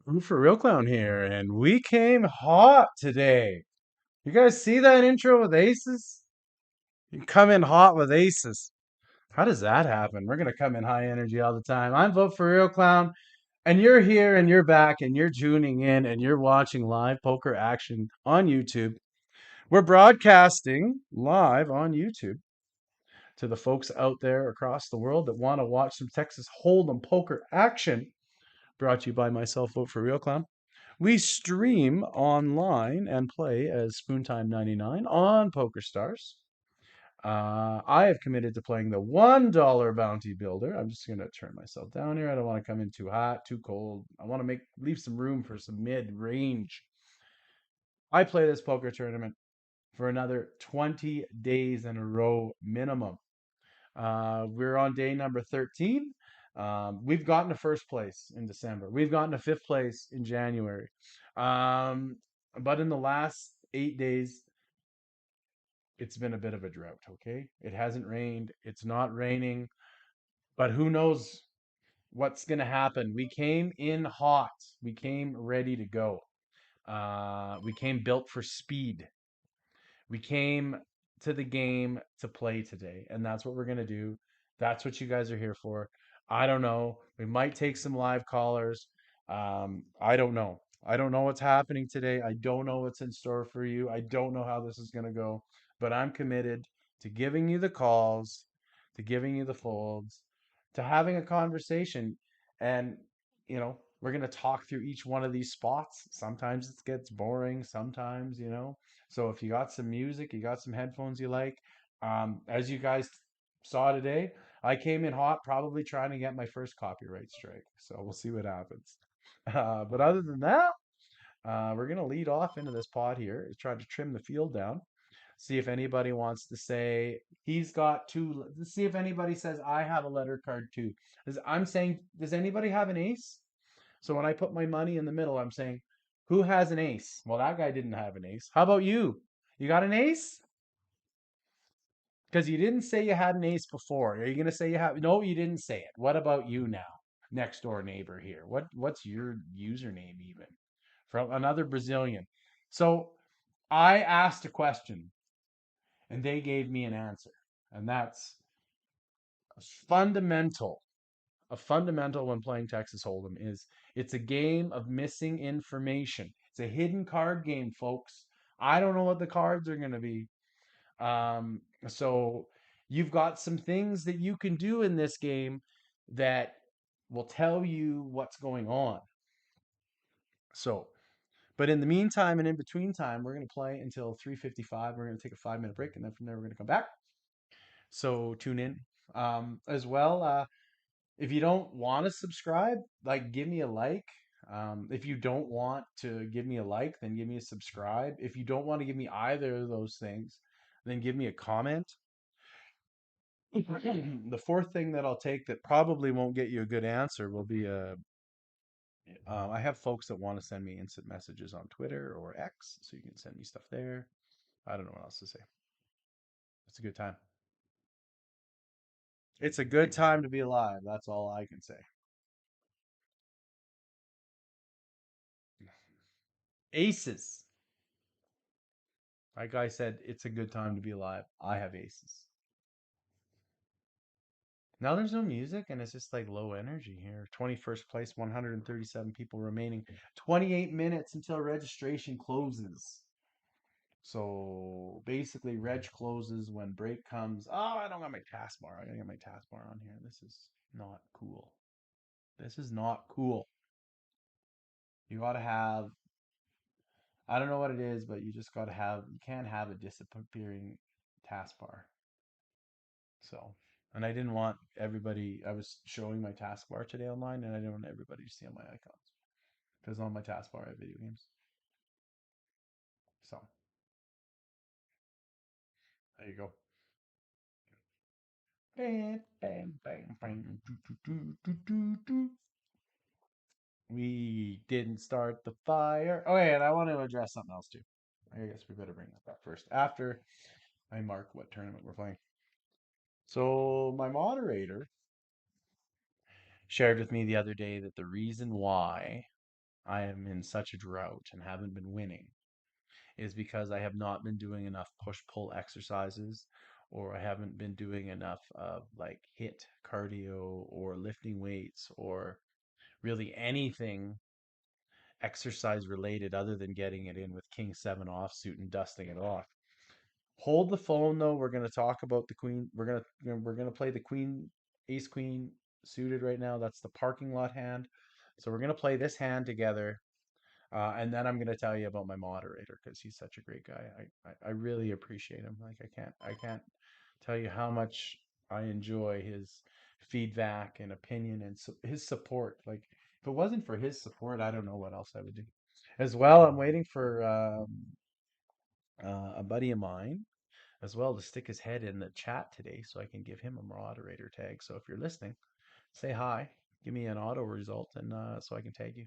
Ooh, for real clown here, and we came hot today. You guys see that intro with aces? You come in hot with aces. How does that happen? We're gonna come in high energy all the time. I'm Vote for Real Clown, and you're here and you're back and you're tuning in and you're watching live poker action on YouTube. We're broadcasting live on YouTube to the folks out there across the world that want to watch some Texas Hold'em poker action. Brought to you by myself, Vote for Real Clown. We stream online and play as Spoontime 99 on PokerStars. I have committed to playing the $1 Bounty Builder. I'm just going to turn myself down here. I don't want to come in too hot, too cold. I want to leave some room for some mid range. I play this poker tournament for another 20 days in a row minimum. We're on day number 13. We've gotten to first place in December. We've gotten to fifth place in January. But in the last 8 days, it's been a bit of a drought, okay? It hasn't rained. It's not raining. But who knows what's going to happen? We came in hot. We came ready to go. We came built for speed. We came to the game to play today, and that's what we're going to do. That's what you guys are here for. I don't know. We might take some live callers. I don't know. I don't know what's happening today. I don't know what's in store for you. I don't know how this is going to go, but I'm committed to giving you the calls, to giving you the folds, to having a conversation. And, we're going to talk through each one of these spots. Sometimes it gets boring. Sometimes, so if you got some music, you got some headphones you like, as you guys saw today, I came in hot, probably trying to get my first copyright strike. So we'll see what happens. But other than that, we're gonna lead off into this pod here, try to trim the field down. See if anybody wants to say he's got two. Let's see if anybody says I have a letter card too. I'm saying, does anybody have an ace? So when I put my money in the middle, I'm saying, who has an ace? Well, that guy didn't have an ace. How about you? You got an ace? Because you didn't say you had an ace before. Are you going to say you have? No, you didn't say it. What about you now? Next door neighbor here. What's your username even? From another Brazilian. So I asked a question and they gave me an answer. And that's fundamental. A fundamental when playing Texas Hold'em is it's a game of missing information. It's a hidden card game, folks. I don't know what the cards are going to be. So you've got some things that you can do in this game that will tell you what's going on. So, but in the meantime and in between time, we're going to play until 3:55. We're going to take a 5-minute break, and then from there we're going to come back. So tune in. As well, if you don't want to subscribe, like give me a like. If you don't want to give me a like, then give me a subscribe. If you don't want to give me either of those things, then give me a comment. The fourth thing that I'll take that probably won't get you a good answer will be I have folks that want to send me instant messages on Twitter or X, so you can send me stuff there. I don't know what else to say. It's a good time. It's a good time to be alive. That's all I can say. Aces. Like I said, it's a good time to be alive. I have aces. Now there's no music and it's just like low energy here. 21st place, 137 people remaining. 28 minutes until registration closes. So basically, reg closes when break comes. Oh, I don't got my taskbar. I gotta get my taskbar on here. This is not cool. This is not cool. You gotta have, I don't know what it is, but you just gotta have, you can't have a disappearing taskbar. So, and I didn't want everybody, I was showing my taskbar today online and I didn't want everybody to see all my icons. Because on my taskbar I have video games. So, there you go. Bam, bam, bam, bam, We didn't start the fire. Oh, yeah, and I want to address something else too. I guess we better bring that up first after I mark what tournament we're playing. So, my moderator shared with me the other day that the reason why I am in such a drought and haven't been winning is because I have not been doing enough push pull exercises, or I haven't been doing enough of like hit cardio or lifting weights or really anything exercise related other than getting it in with King 7 offsuit and dusting it off. Hold the phone though. We're gonna talk about the queen. We're gonna play the queen, ace queen suited right now. That's the parking lot hand. So we're gonna play this hand together, and then I'm gonna tell you about my moderator because he's such a great guy. I really appreciate him. Like I can't tell you how much I enjoy his feedback and opinion and his support. Like if it wasn't for his support, I don't know what else I would do. As well, I'm waiting for a buddy of mine as well to stick his head in the chat today so I can give him a moderator tag. So if you're listening, say hi, give me an auto result, and so I can tag you.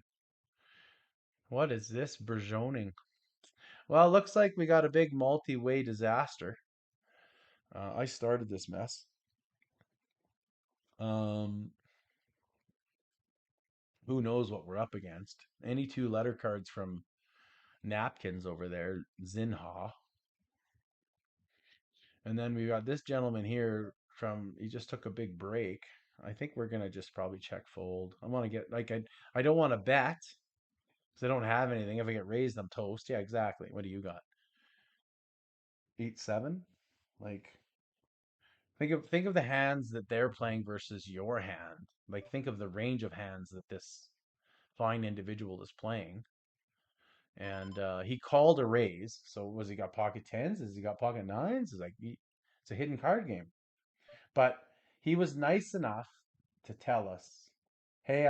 What is this burgeoning? Well, it looks like we got a big multi-way disaster. I started this mess. Um, who knows what we're up against? Any two letter cards from Napkins over there, Zinha. And then we got this gentleman here he just took a big break. I think we're gonna just probably check fold. I want to get like I don't want to bet because I don't have anything. If I get raised, I'm toast. Yeah, exactly. What do you got? 8-7. Like think of the hands that they're playing versus your hand. Like think of the range of hands that this fine individual is playing. And he called a raise. So was he got pocket tens? Has he got pocket nines? It's a hidden card game. But he was nice enough to tell us, "Hey,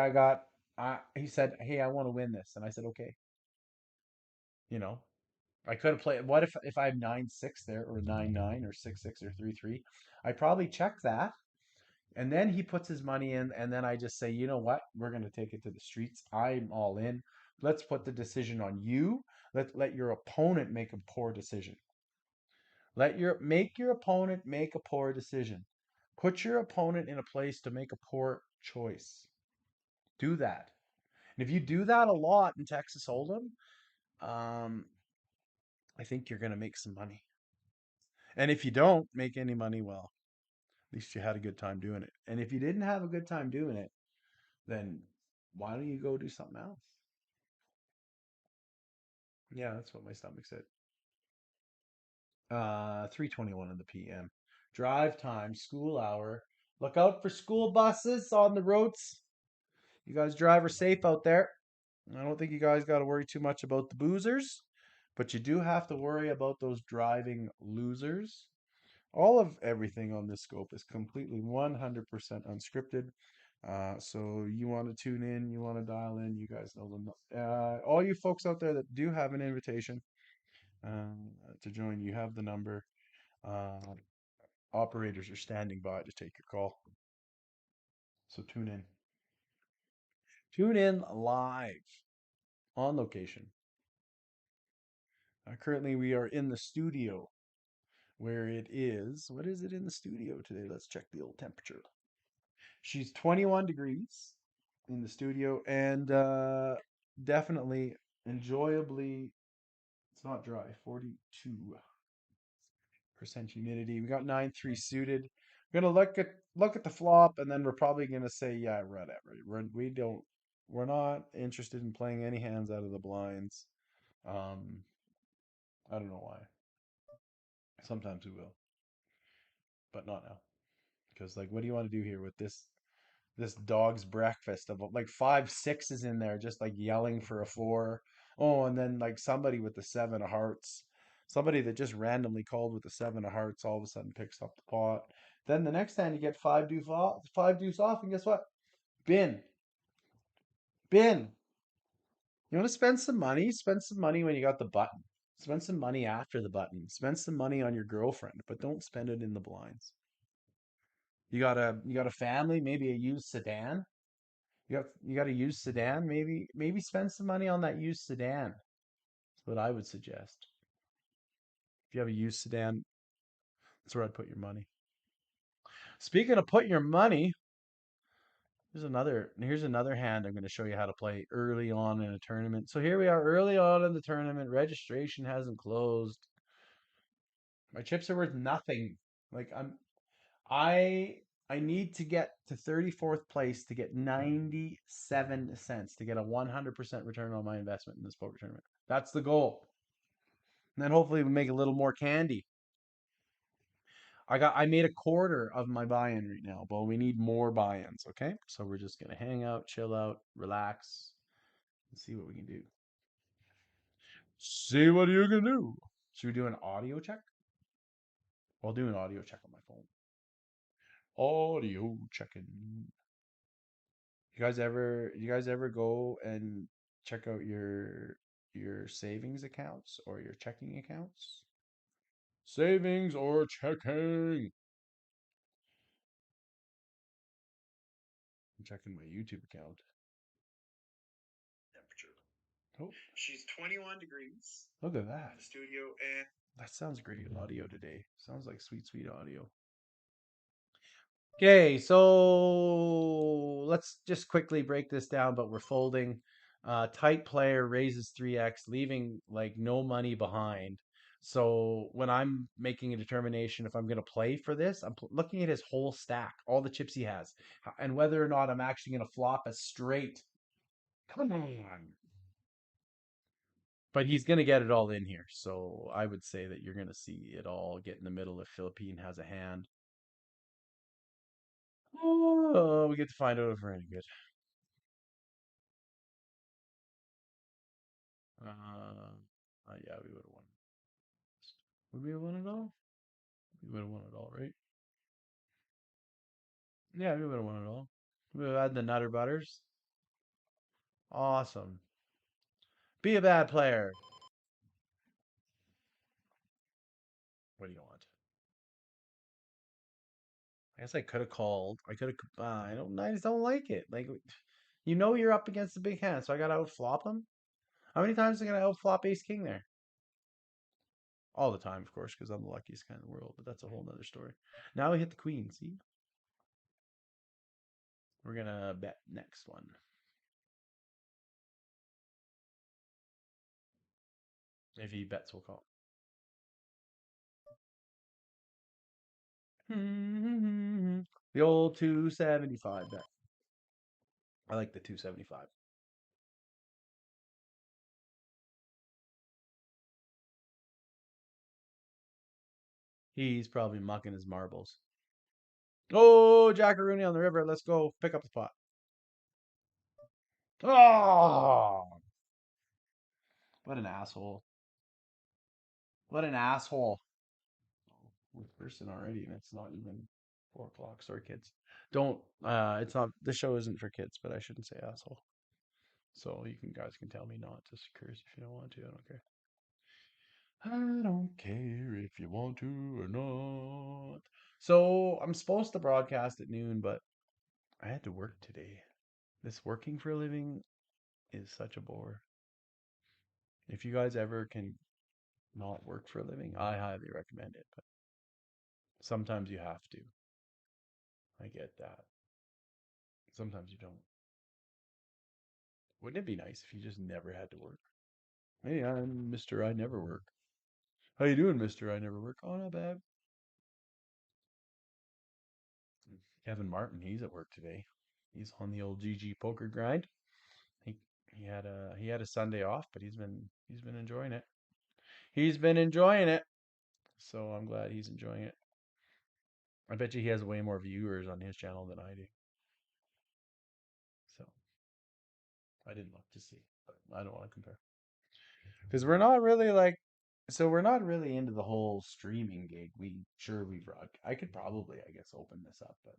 he said, "Hey, I want to win this." And I said, "Okay." You know, I could have played. What if I have 9-6 there, or 9-9, or 6-6, or 3-3? I probably check that, and then he puts his money in, and then I just say, "You know what? We're going to take it to the streets. I'm all in. Let's put the decision on you. Let your opponent make a poor decision. Make your opponent make a poor decision. Put your opponent in a place to make a poor choice. Do that. And if you do that a lot in Texas Hold'em, um, I think you're going to make some money. And if you don't make any money, well, at least you had a good time doing it. And if you didn't have a good time doing it, then why don't you go do something else? Yeah, that's what my stomach said. 3:21 in the PM. Drive time, school hour. Look out for school buses on the roads. You guys drive her safe out there. I don't think you guys got to worry too much about the boozers, but you do have to worry about those driving losers. All of everything on this scope is completely 100% unscripted. So you want to tune in, you want to dial in, you guys know them. All you folks out there that do have an invitation to join, you have the number. Uh, Operators are standing by to take your call. So tune in. Tune in live on location. Currently, we are in the studio where it is. What is it in the studio today? Let's check the old temperature. She's 21 degrees in the studio, and definitely enjoyably, it's not dry, 42% humidity. We got 9-3 suited. We're gonna look at the flop, and then we're probably gonna say, yeah, whatever. We're not interested in playing any hands out of the blinds. Um, I don't know why. Sometimes we will, but not now. Because like, what do you want to do here with this dog's breakfast of like 5 6s in there, just like yelling for a four? Oh, and then like somebody with the 7 of hearts, somebody that just randomly called with the 7 of hearts, all of a sudden picks up the pot. Then the next time you get five deuce off, and guess what? Bin, bin. You want to spend some money? Spend some money when you got the button. Spend some money after the button. Spend some money on your girlfriend, but don't spend it in the blinds. You got a family, maybe a used sedan. You got a used sedan. Maybe spend some money on that used sedan. That's what I would suggest. If you have a used sedan, that's where I'd put your money. Speaking of put your money, Here's another hand I'm going to show you how to play early on in a tournament. So here we are early on in the tournament. Registration hasn't closed. My chips are worth nothing. Like I I need to get to 34th place to get 97 cents to get a 100% return on my investment in this poker tournament. That's the goal. And then hopefully we make a little more candy. I made a quarter of my buy-in right now, but we need more buy-ins, okay? So we're just gonna hang out, chill out, relax, and see what we can do. See what you can do. Should we do an audio check? I'll do an audio check on my phone. Audio checking. You guys ever go and check out your savings accounts or your checking accounts? Savings or checking? I'm checking my YouTube account. Temperature. Oh, she's 21 degrees. Look at that. In the studio, and that sounds great audio today. Sounds like sweet, sweet audio. Okay, so let's just quickly break this down, but we're folding. Tight player raises 3x, leaving like no money behind. So when I'm making a determination if I'm going to play for this, I'm looking at his whole stack, all the chips he has, and whether or not I'm actually going to flop a straight. Come on. But he's going to get it all in here. So I would say that you're going to see it all get in the middle if Philippine has a hand. Oh, we get to find out if we're any good. Yeah, we would have won. Would we have won it all? We would have won it all, right? Yeah, we would have won it all. We would have had the Nutter Butters. Awesome. Be a bad player. What do you want? I guess I could have called. I could have. I don't. I just don't like it. Like, you know, you're up against a big hand, so I got to outflop him. How many times am I gonna outflop Ace King there? All the time, of course, because I'm the luckiest guy in the world. But that's a whole nother story. Now we hit the queen. See, we're gonna bet next one. If he bets, we'll call. The old 275 bet. I like the 275. He's probably mucking his marbles. Oh, Jackaroonie on the river. Let's go pick up the pot. Oh, what an asshole. What an asshole. We're person already, and it's not even 4 o'clock. Sorry, kids. Don't, it's not, the show isn't for kids, but I shouldn't say asshole. So guys can tell me not to curse if you don't want to. I don't care. I don't care if you want to or not. So I'm supposed to broadcast at noon, but I had to work today. This working for a living is such a bore. If you guys ever can not work for a living, I highly recommend it. But sometimes you have to. I get that. Sometimes you don't. Wouldn't it be nice if you just never had to work? Hey, I'm Mr. I Never Work. How you doing, Mr. I Never Work? Oh, not bad. Kevin Martin, he's at work today. He's on the old GG poker grind. He he had a Sunday off, but he's been enjoying it. He's been enjoying it. So I'm glad he's enjoying it. I bet you he has way more viewers on his channel than I do. So I didn't look to see, but I don't want to compare. Because we're not really like, so we're not really into the whole streaming gig. We rock. I could probably, I guess, open this up, but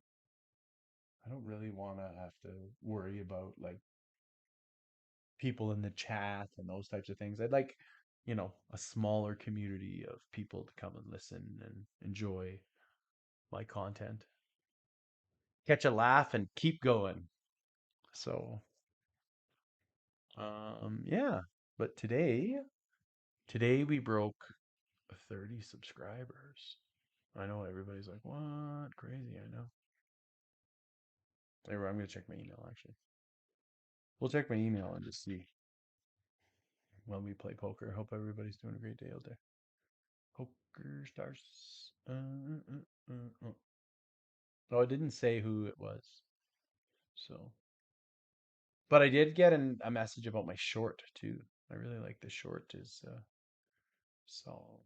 I don't really want to have to worry about like people in the chat and those types of things. I'd like, a smaller community of people to come and listen and enjoy my content, catch a laugh, and keep going. So, yeah. But today we broke 30 subscribers. I know everybody's like, what? Crazy, I know. Anyway, I'm gonna check my email actually. We'll check my email and just see when we play poker. Hope everybody's doing a great day out there. Poker stars. Oh, it didn't say who it was. So, but I did get a message about my short too. I really like the short is so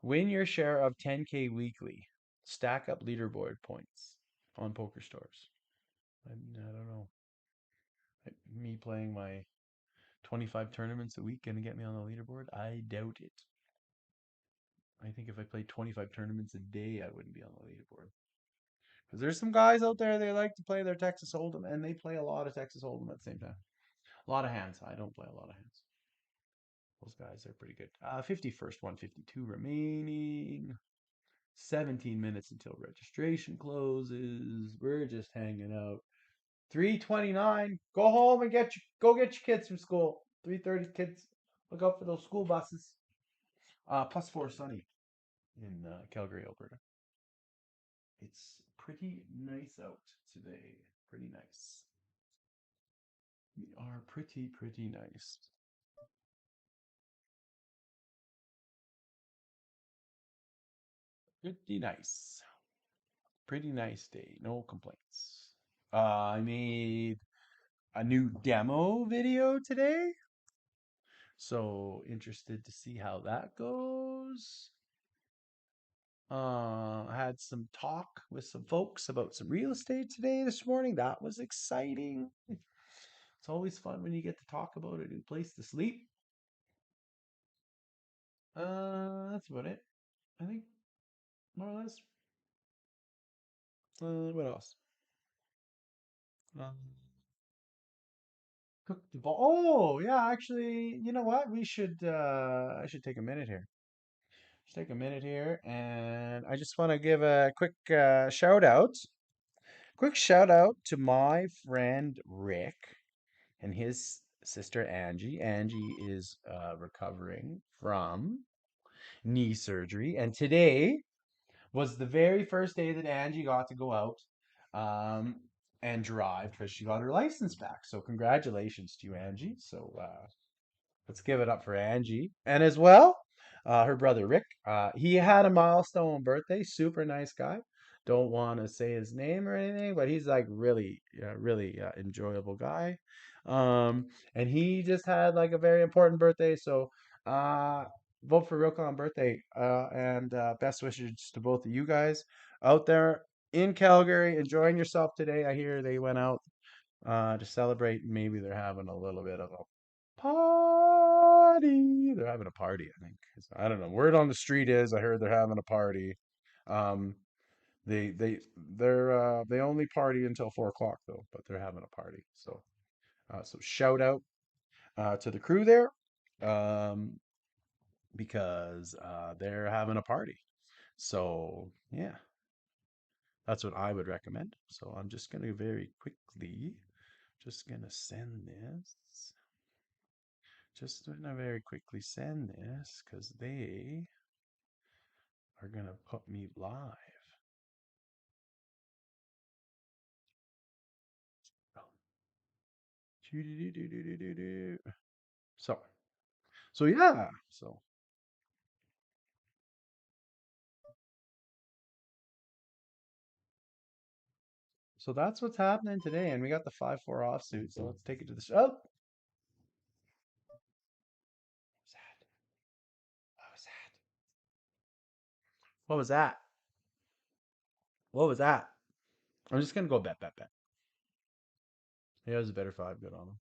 win your share of 10K weekly. Stack up leaderboard points on Poker Stars. I don't know. Me playing my 25 tournaments a week gonna get me on the leaderboard? I doubt it. I think if I played 25 tournaments a day, I wouldn't be on the leaderboard. Because there's some guys out there, they like to play their Texas Hold'em, and they play a lot of Texas Hold'em at the same time. A lot of hands. I don't play a lot of hands. Those guys are pretty good. 51st, 152 remaining. 17 minutes until registration closes. We're just hanging out. 3:29. Go home and go get your kids from school. 3:30 kids. Look out for those school buses. +4 sunny in Calgary, Alberta. It's pretty nice out today. Pretty nice. We are pretty nice. Pretty nice. Pretty nice day. No complaints. I made a new demo video today. So interested to see how that goes. I had some talk with some folks about some real estate today this morning. That was exciting. It's always fun when you get to talk about a new place to sleep. That's about it. I think more or less. What else? Um, cook the ball. Oh, yeah, actually, you know what? I should take a minute here. Just take a minute here, and I just want to give a quick shout out. Quick shout out to my friend Rick and his sister Angie. Angie is recovering from knee surgery, and today was the very first day that Angie got to go out um, and drive because she got her license back. So congratulations to you, Angie. So let's give it up for Angie. And as well, her brother Rick. He had a milestone birthday. Super nice guy. Don't want to say his name or anything, but he's like really enjoyable guy. And he just had like a very important birthday. So uh, vote for Rick on birthday. And best wishes to both of you guys out there in Calgary, enjoying yourself today. I hear they went out to celebrate. Maybe they're having a little bit of a party. They're having a party, I think. I don't know. Word on the street is I heard they're having a party. Um, they they they only party until 4 o'clock though, but they're having a party. So shout out to the crew there, um, because they're having a party. So yeah, that's what I would recommend. So I'm just gonna very quickly, just gonna send this. Just gonna very quickly send this because they are gonna put me live. So, so yeah. So that's what's happening today, and we got the 5-4 offsuit. So let's take it to the show. Oh, what was that? What was that? What was that? What was that? I'm just gonna go bet. He has a better five good on him.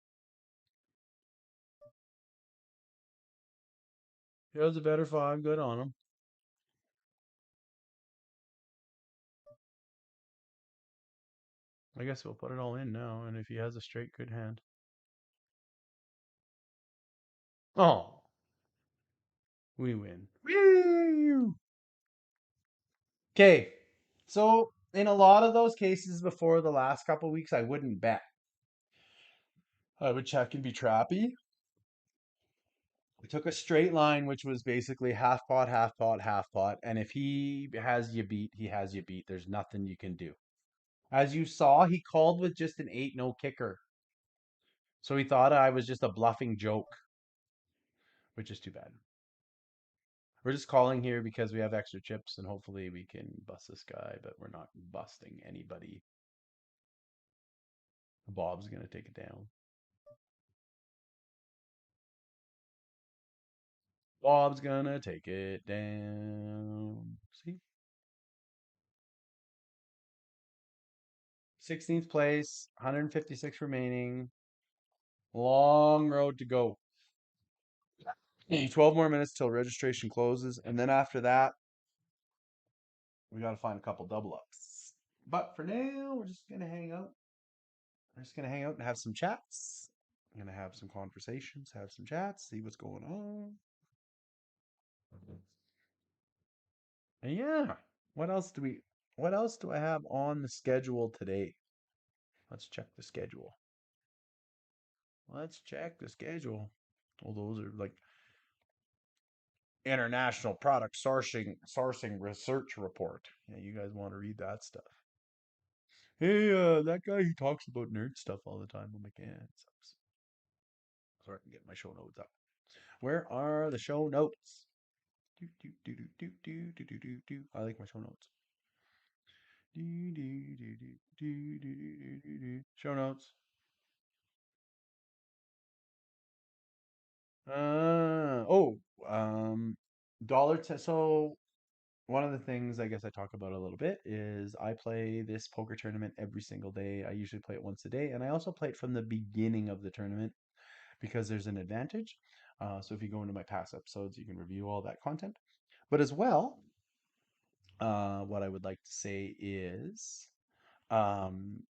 He has a better five good on him. I guess we'll put it all in now, and if he has a straight good hand. Oh, we win. Woo! Okay, so in a lot of those cases before the last couple weeks, I wouldn't bet. I would check and be trappy. We took a straight line, which was basically half pot, half pot, half pot. And if he has you beat, he has you beat. There's nothing you can do. As you saw, he called with just an 8-no kicker. So he thought I was just a bluffing joke, which is too bad. We're just calling here because we have extra chips and hopefully we can bust this guy, but we're not busting anybody. Bob's going to take it down. Bob's going to take it down. See? 16th place, 156 remaining. Long road to go. 12 more minutes till registration closes. And then after that, we got to find a couple double ups. But for now, we're just going to hang out. We're just going to hang out and have some chats. I'm going to have some conversations, have some chats, see what's going on. And yeah, what else do I have on the schedule today? Let's check the schedule. Let's check the schedule. Well, those are like international product sourcing research report. Yeah, you guys want to read that stuff. Hey, that guy he talks about nerd stuff all the time. I'm like, yeah, it sucks. So I can get my show notes up. Where are the show notes? Do, do, do, do, do, do, do, do, do, do. I like my show notes. Do, do, do, do, do, do, do, do, do. Show notes. Oh, dollar. So one of the things I guess I talk about a little bit is I play this poker tournament every single day. I usually play it once a day, and I also play it from the beginning of the tournament because there's an advantage. So if you go into my past episodes, you can review all that content. But as well, what I would like to say is, um,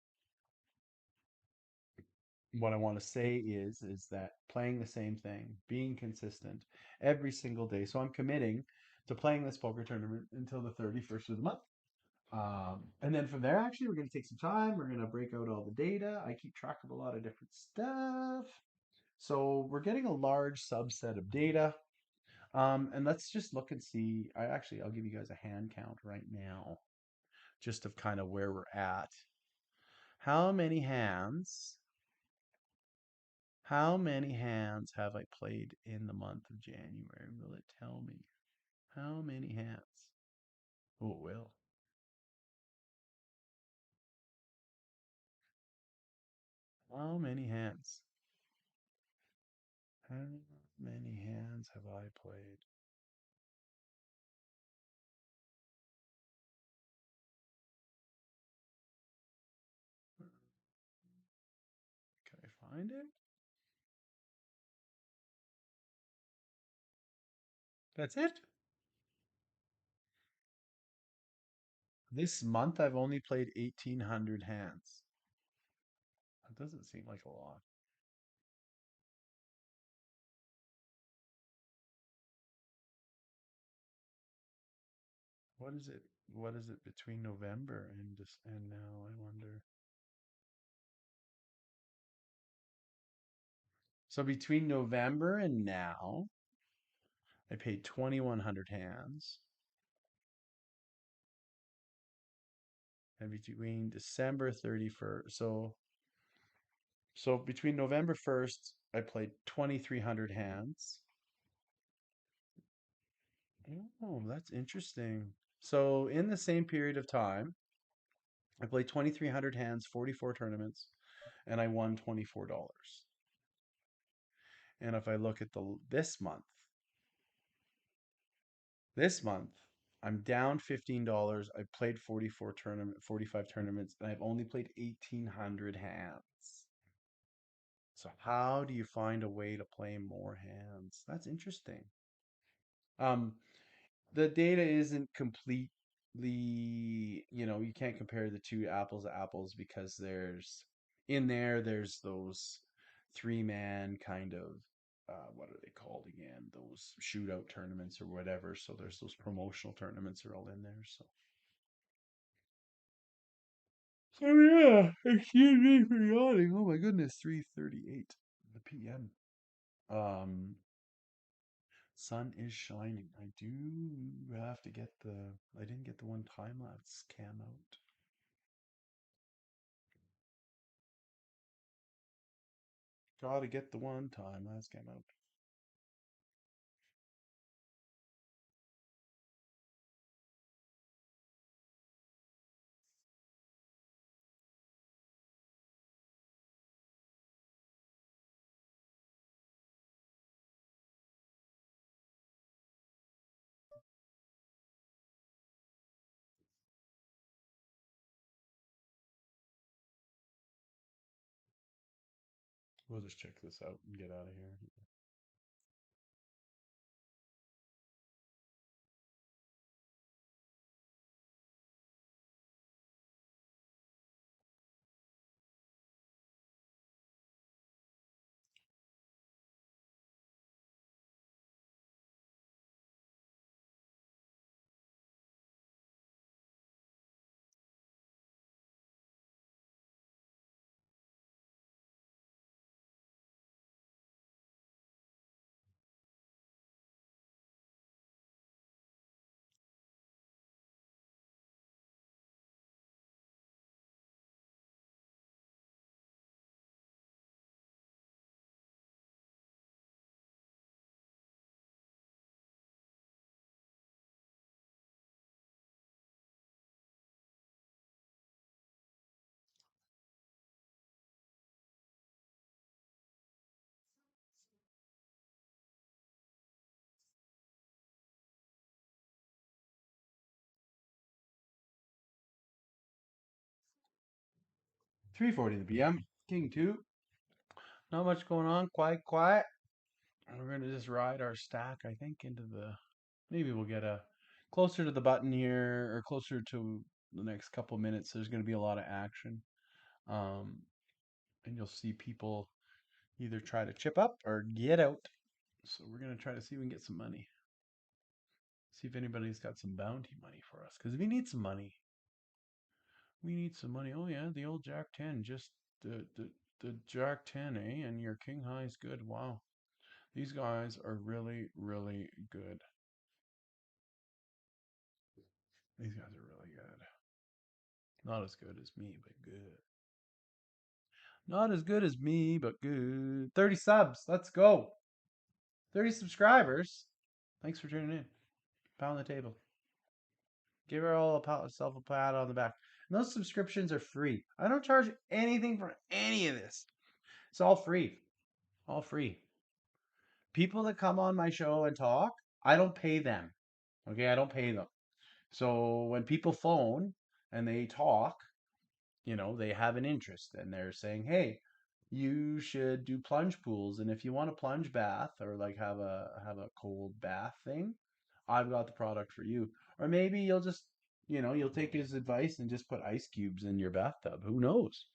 what I want to say is that playing the same thing, being consistent every single day. So I'm committing to playing this poker tournament until the 31st of the month. And then from there, actually, we're going to take some time. We're going to break out all the data. I keep track of a lot of different stuff. So we're getting a large subset of data. And let's just look and see. I'll give you guys a hand count right now, just of kind of where we're at. How many hands? How many hands have I played in the month of January? Will it tell me? How many hands? Oh, it will. How many hands? How many hands have I played? Can I find it? That's it? This month I've only played 1,800 hands. That doesn't seem like a lot. What is it? What is it between November and now? I wonder. So between November and now, I paid 2,100 hands. And between December 31st, so between November 1st, I played 2,300 hands. Oh, that's interesting. So in the same period of time, I played 2,300 hands, 44 tournaments, and I won $24. And if I look at the this month, I'm down $15. I played 45 tournaments, and I've only played 1,800 hands. So how do you find a way to play more hands? That's interesting. Um, the data isn't completely, you can't compare the two apples to apples because there's those three-man kind of what are they called again? Those shootout tournaments or whatever. So there's those promotional tournaments are all in there. So yeah, excuse me for yawning. Oh my goodness, 3:38 the PM. Um, Sun is shining. I do have to get I didn't get the one time lapse cam out. Gotta get the one time. That's came out. We'll just check this out and get out of here. 3:40 the PM. King 2. Not much going on. Quiet, quiet. We're gonna just ride our stack, I think, into the. Maybe we'll get a closer to the button here, or closer to the next couple minutes. There's gonna be a lot of action, um, and you'll see people either try to chip up or get out. So we're gonna try to see if we can get some money. See if anybody's got some bounty money for us, because we need some money. We need some money. Oh yeah, the old Jack 10, just the Jack 10, eh? And your King High is good. Wow. These guys are really, really good. These guys are really good. Not as good as me, but good. Not as good as me, but good. 30 subs. Let's go. 30 subscribers. Thanks for tuning in. Pound the table. Give her all self a pat on the back. And those subscriptions are free. I don't charge anything for any of this. It's all free. All free. People that come on my show and talk, I don't pay them. Okay, I don't pay them. So when people phone and they talk, they have an interest and they're saying, "Hey, you should do plunge pools, and if you want a plunge bath or like have a cold bath thing, I've got the product for you." Or maybe you'll just, you'll take his advice and just put ice cubes in your bathtub. Who knows?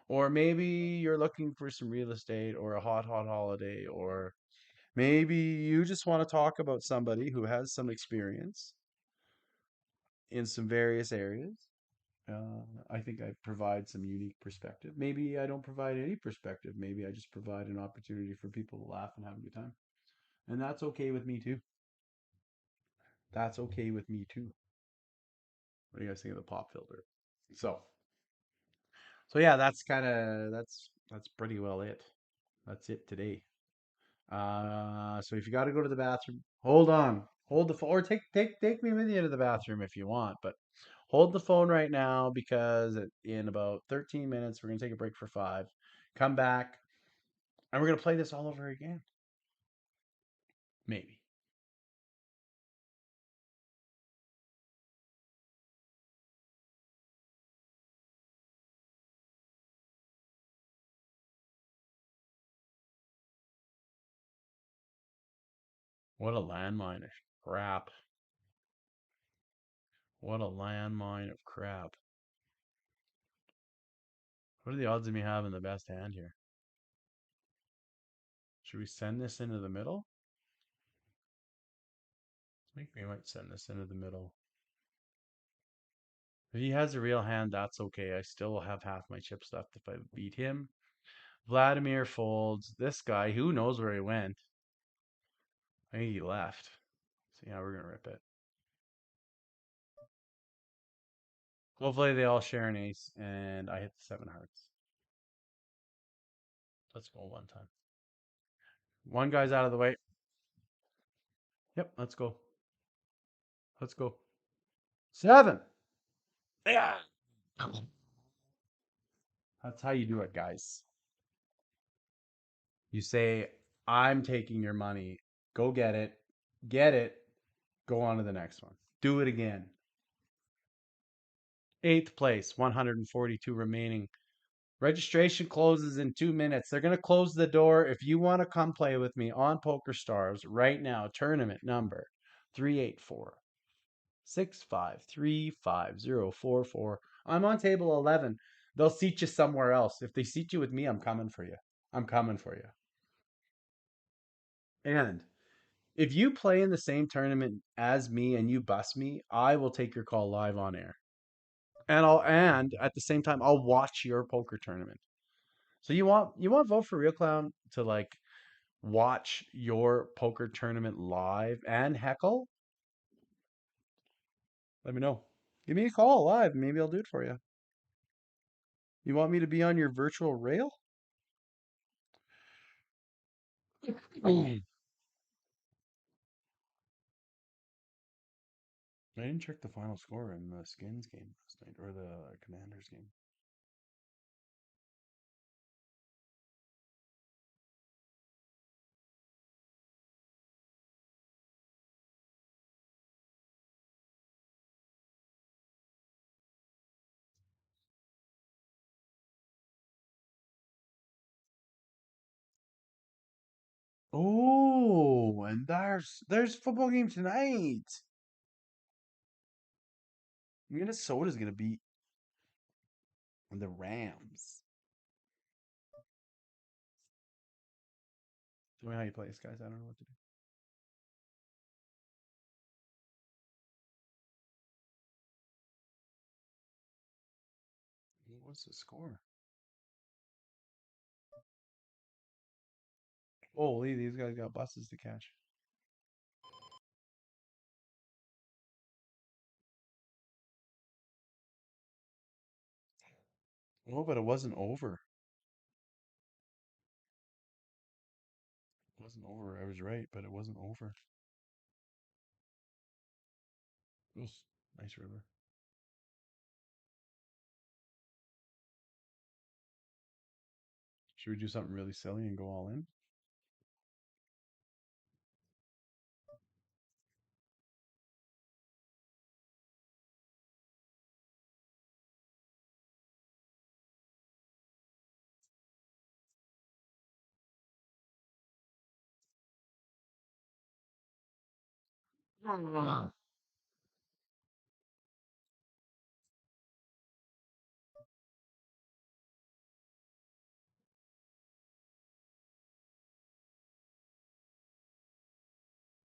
Or maybe you're looking for some real estate or a hot, hot holiday, or maybe you just want to talk about somebody who has some experience in some various areas. I think I provide some unique perspective. Maybe I don't provide any perspective. Maybe I just provide an opportunity for people to laugh and have a good time. And that's okay with me too. That's okay with me too. What do you guys think of the pop filter? So, so yeah, that's pretty well it. That's it today. So if you got to go to the bathroom, hold on, hold the phone, or take me with you to the bathroom if you want, but hold the phone right now because in about 13 minutes we're gonna take a break for 5, come back, and we're gonna play this all over again. Maybe. What a landmine of crap. What a landmine of crap. What are the odds of me having the best hand here? Should we send this into the middle? I think we might send this into the middle. If he has a real hand, that's okay. I still have half my chips left if I beat him. Vladimir folds. This guy, who knows where he went? I think he left. So yeah, we're gonna rip it. Hopefully they all share an ace, and I hit the 7 hearts. Let's go one time. One guy's out of the way. Yep, let's go. Let's go. Seven. Yeah. That's how you do it, guys. You say, I'm taking your money. Go get it, go on to the next one. Do it again. Eighth place, 142 remaining. Registration closes in 2 minutes. They're going to close the door. If you want to come play with me on PokerStars right now, tournament number 384-653-5044. I'm on table 11. They'll seat you somewhere else. If they seat you with me, I'm coming for you. I'm coming for you. And if you play in the same tournament as me and you bust me, I will take your call live on air. And at the same time I'll watch your poker tournament. So you want Vote for Real Clown to like watch your poker tournament live and heckle? Let me know. Give me a call live. Maybe I'll do it for you. You want me to be on your virtual rail? I didn't check the final score in the Skins game last night or the Commanders game. Oh, and there's football game tonight. Minnesota's gonna beat the Rams. Tell me how you play this, guys. I don't know what to do. What's the score? Holy, these guys got buses to catch. Oh, but it wasn't over. It wasn't over. I was right, but it wasn't over. Oof, nice river. Should we do something really silly and go all in?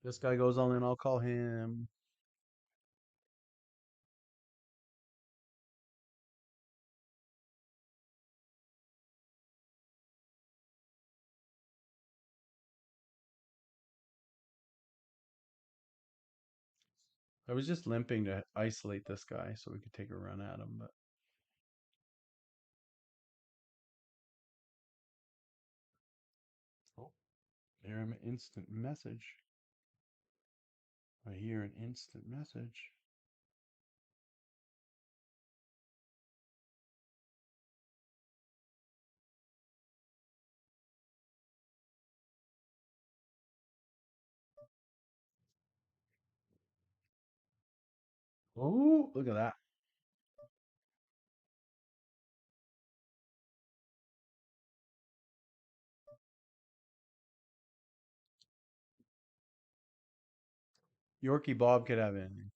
This guy goes all in. I'll call him. I was just limping to isolate this guy so we could take a run at him, but oh, there an instant message. I hear an instant message. Oh, look at that. Yorkie Bob could have anything.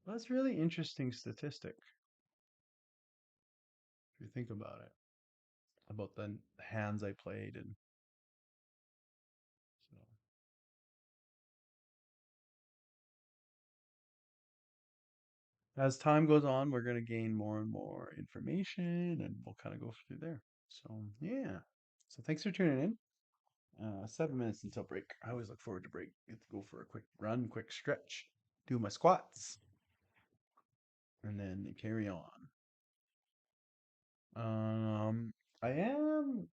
That's really interesting statistic if you think about it. About the hands I played and so as time goes on, we're gonna gain more and more information and we'll kind of go through there. So yeah. So thanks for tuning in. 7 minutes until break. I always look forward to break. Get to go for a quick run, quick stretch, do my squats, and then carry on. Um, I am.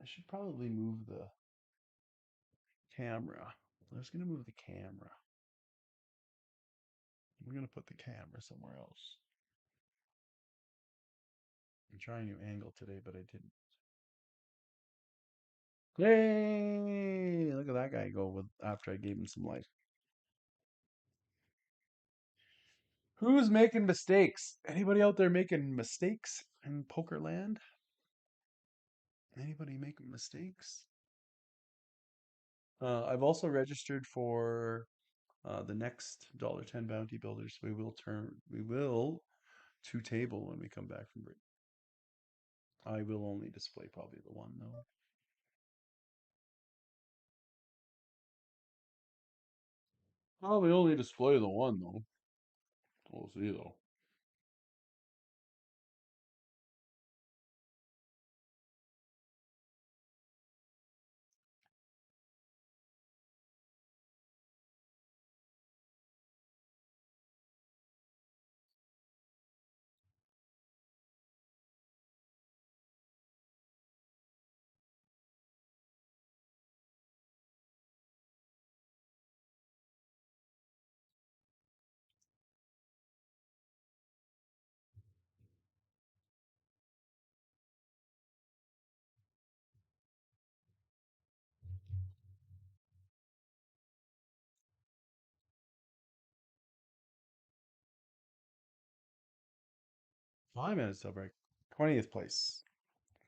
I should probably move the camera. I was gonna move the camera. We're gonna put the camera somewhere else. I'm trying a new angle today, but I didn't. Yay! Look at that guy go with after I gave him some life. Who's making mistakes? Anybody out there making mistakes in poker land? Anybody making mistakes? I've also registered for the next $10 bounty builders. We will two table when we come back from break. I will only display probably the one though. Probably only display the one though. We'll see though. Five minutes till break. 20th place.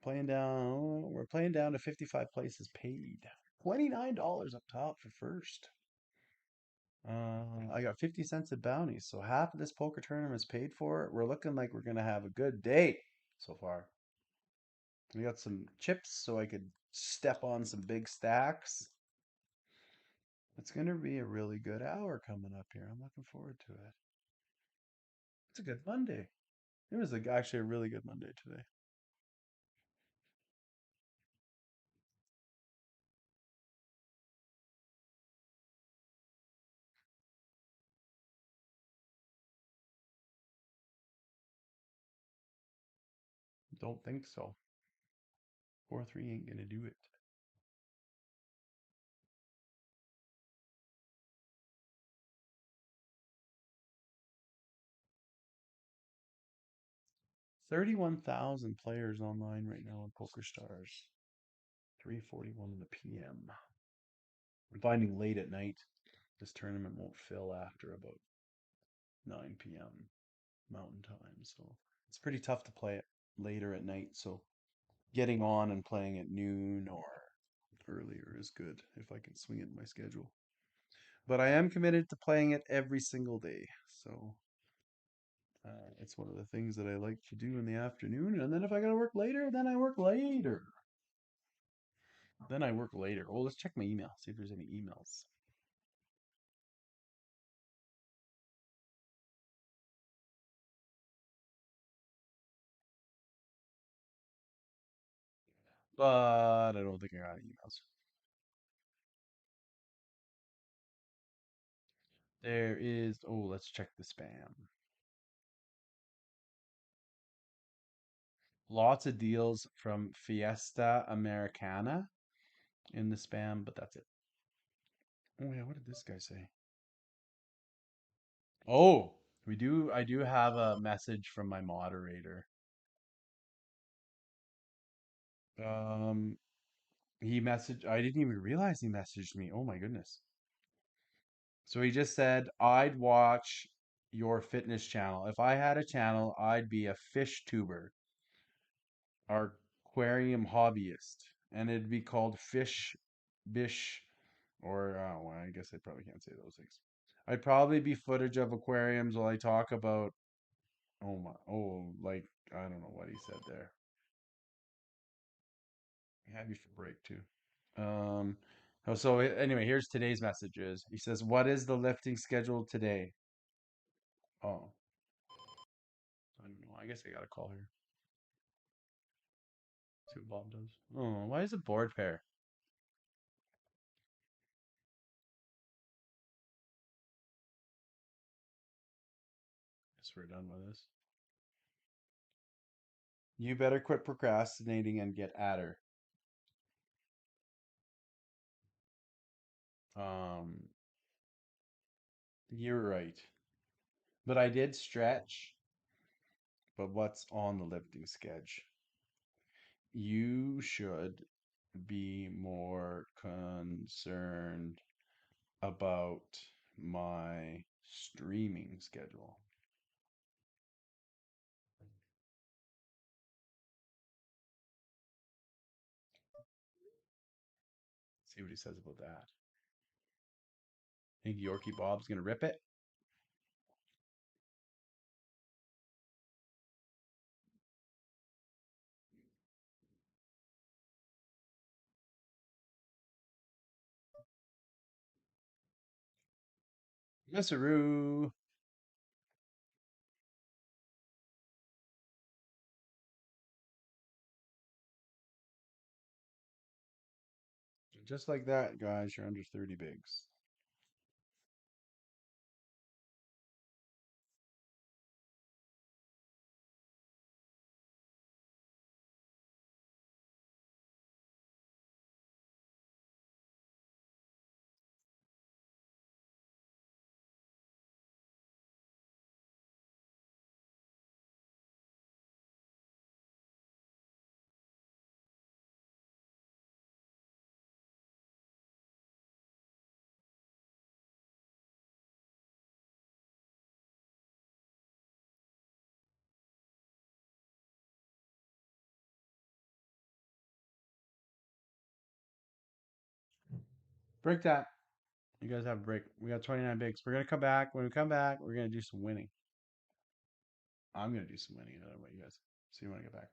We're playing down to 55 places paid. $29 up top for first. I got 50 cents of bounties, so half of this poker tournament is paid for. We're looking like we're gonna have a good day so far. We got some chips so I could step on some big stacks. It's gonna be a really good hour coming up here. I'm looking forward to it. It's a good Monday. It was actually a really good Monday today. Don't think so. 4-3 ain't gonna do it. 31,000 players online right now on PokerStars. 3:41 in the PM. I'm finding late at night this tournament won't fill after about 9 p.m. Mountain Time, so it's pretty tough to play it later at night. So getting on and playing at noon or earlier is good if I can swing it in my schedule. But I am committed to playing it every single day, so it's one of the things that I like to do in the afternoon. And then if I gotta work later, then I work later. Then I work later. Oh, let's check my email, see if there's any emails. But I don't think I got any emails. There is, oh, let's check the spam. Lots of deals from Fiesta Americana in the spam, but that's it. Oh yeah, what did this guy say? Oh, I do have a message from my moderator. Um, I didn't even realize he messaged me. Oh my goodness. So he just said, I'd watch your fitness channel. If I had a channel, I'd be a fish tuber, or aquarium hobbyist, and it'd be called Fish Bish, or well, I guess I probably can't say those things. I'd probably be footage of aquariums while I talk about like I don't know what he said there. Happy for break too. So anyway, here's today's messages. He says, "What is the lifting schedule today?" Oh, I don't know. I guess I gotta call her. See what Bob does. Oh, why is it board pair? Guess we're done with this. You better quit procrastinating and get at her. Um, you're right. But I did stretch. But what's on the lifting sketch? You should be more concerned about my streaming schedule. See what he says about that. Think Yorkie Bob's gonna rip it? Misseroo. Just like that, guys, you're under 30 bigs. Break that. You guys have a break. We got 29 bigs. We're gonna come back. When we come back, we're gonna do some winning. I'm gonna do some winning. I don't know about you guys. See you when I get back.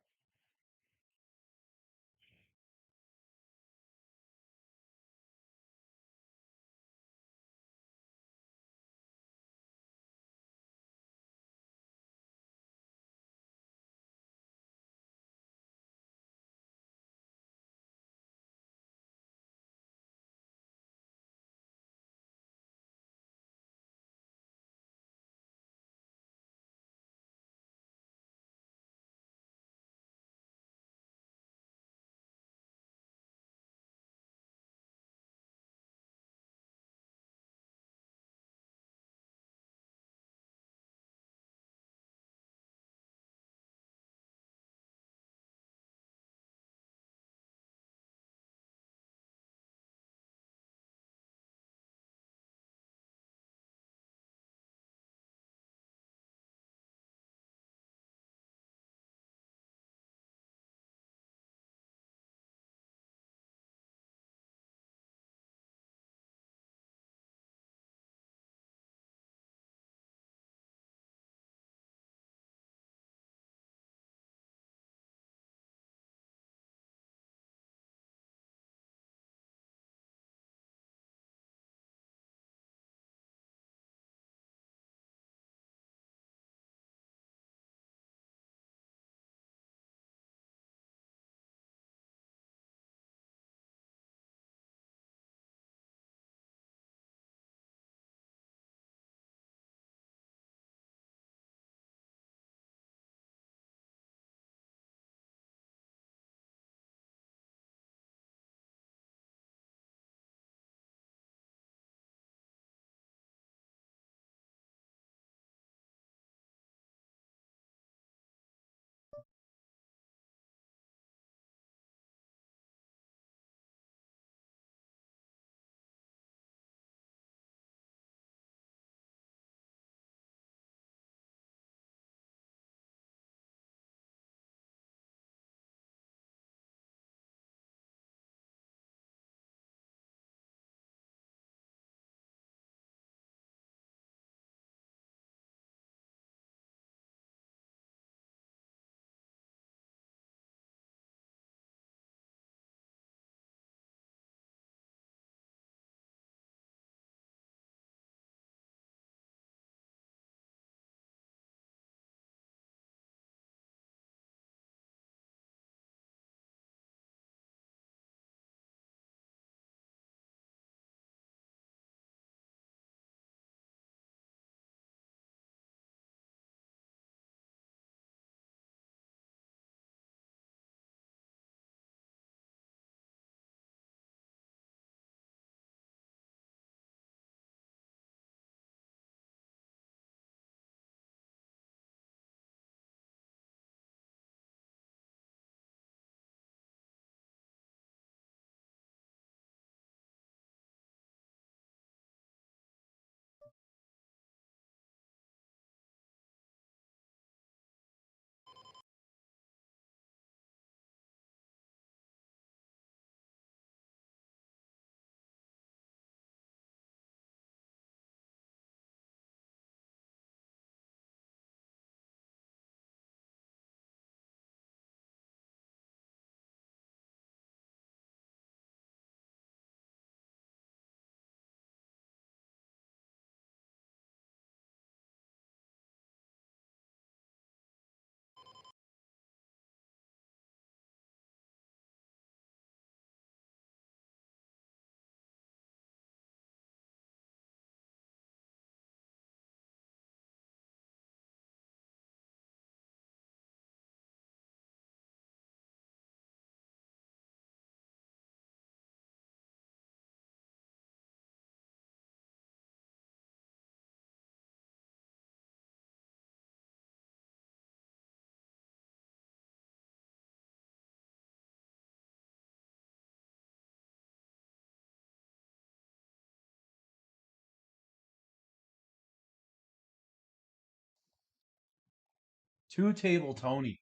Two table Tony.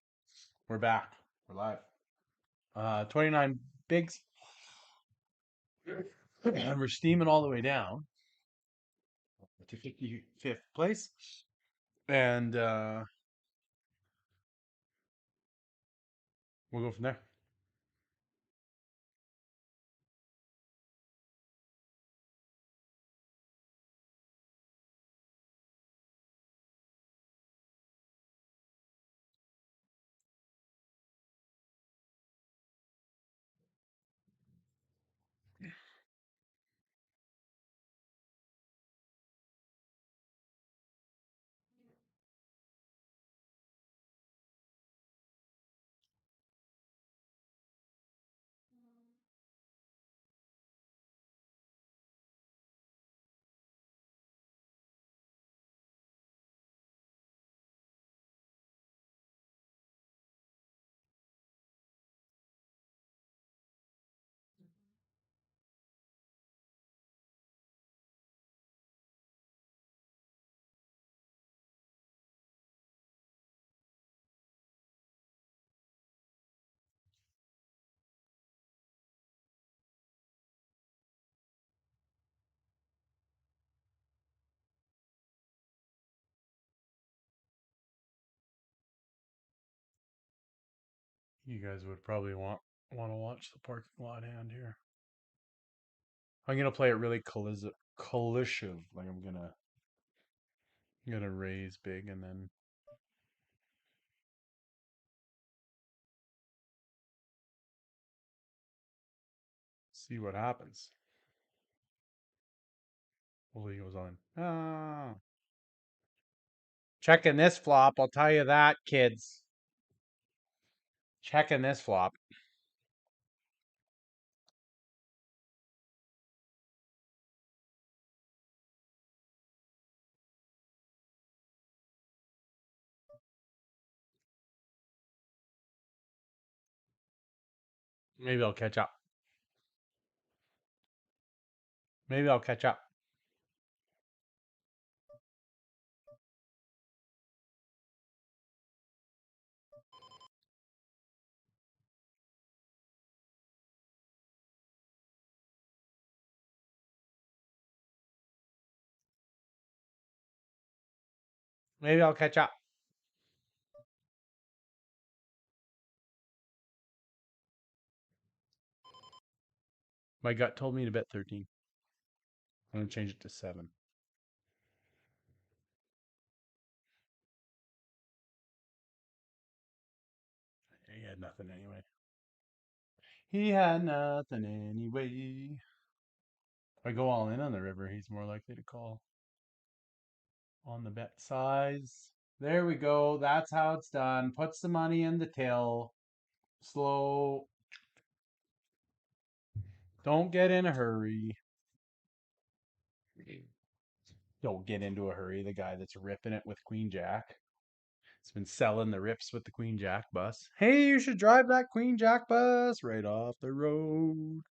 We're back. We're live. 29 bigs. And we're steaming all the way down to 55th place. And we'll go from there. You guys would probably want to watch the parking lot hand here. I'm gonna play it really collisive. Like I'm gonna raise big and then see what happens. Hopefully he goes on. Ah, checking this flop. I'll tell you that, kids. Checking this flop. Maybe I'll catch up. Maybe I'll catch up. Maybe I'll catch up. My gut told me to bet 13. I'm gonna change it to 7. He had nothing anyway. He had nothing anyway. If I go all in on the river, he's more likely to call on the bet size. There we go. That's how it's done. Puts the money in the till. Slow. Don't get in a hurry. Don't get into a hurry. The guy that's ripping it with Queen Jack. It's been selling the rips with the Queen Jack bus. Hey, you should drive that Queen Jack bus right off the road.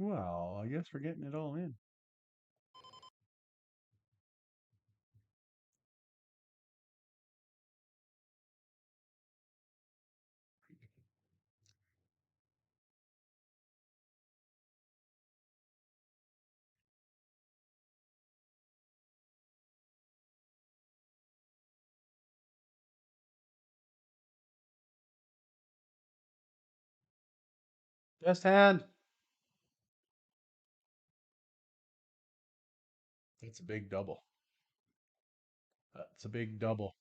Well, I guess we're getting it all in. Just hand. That's a big double. That's a big double.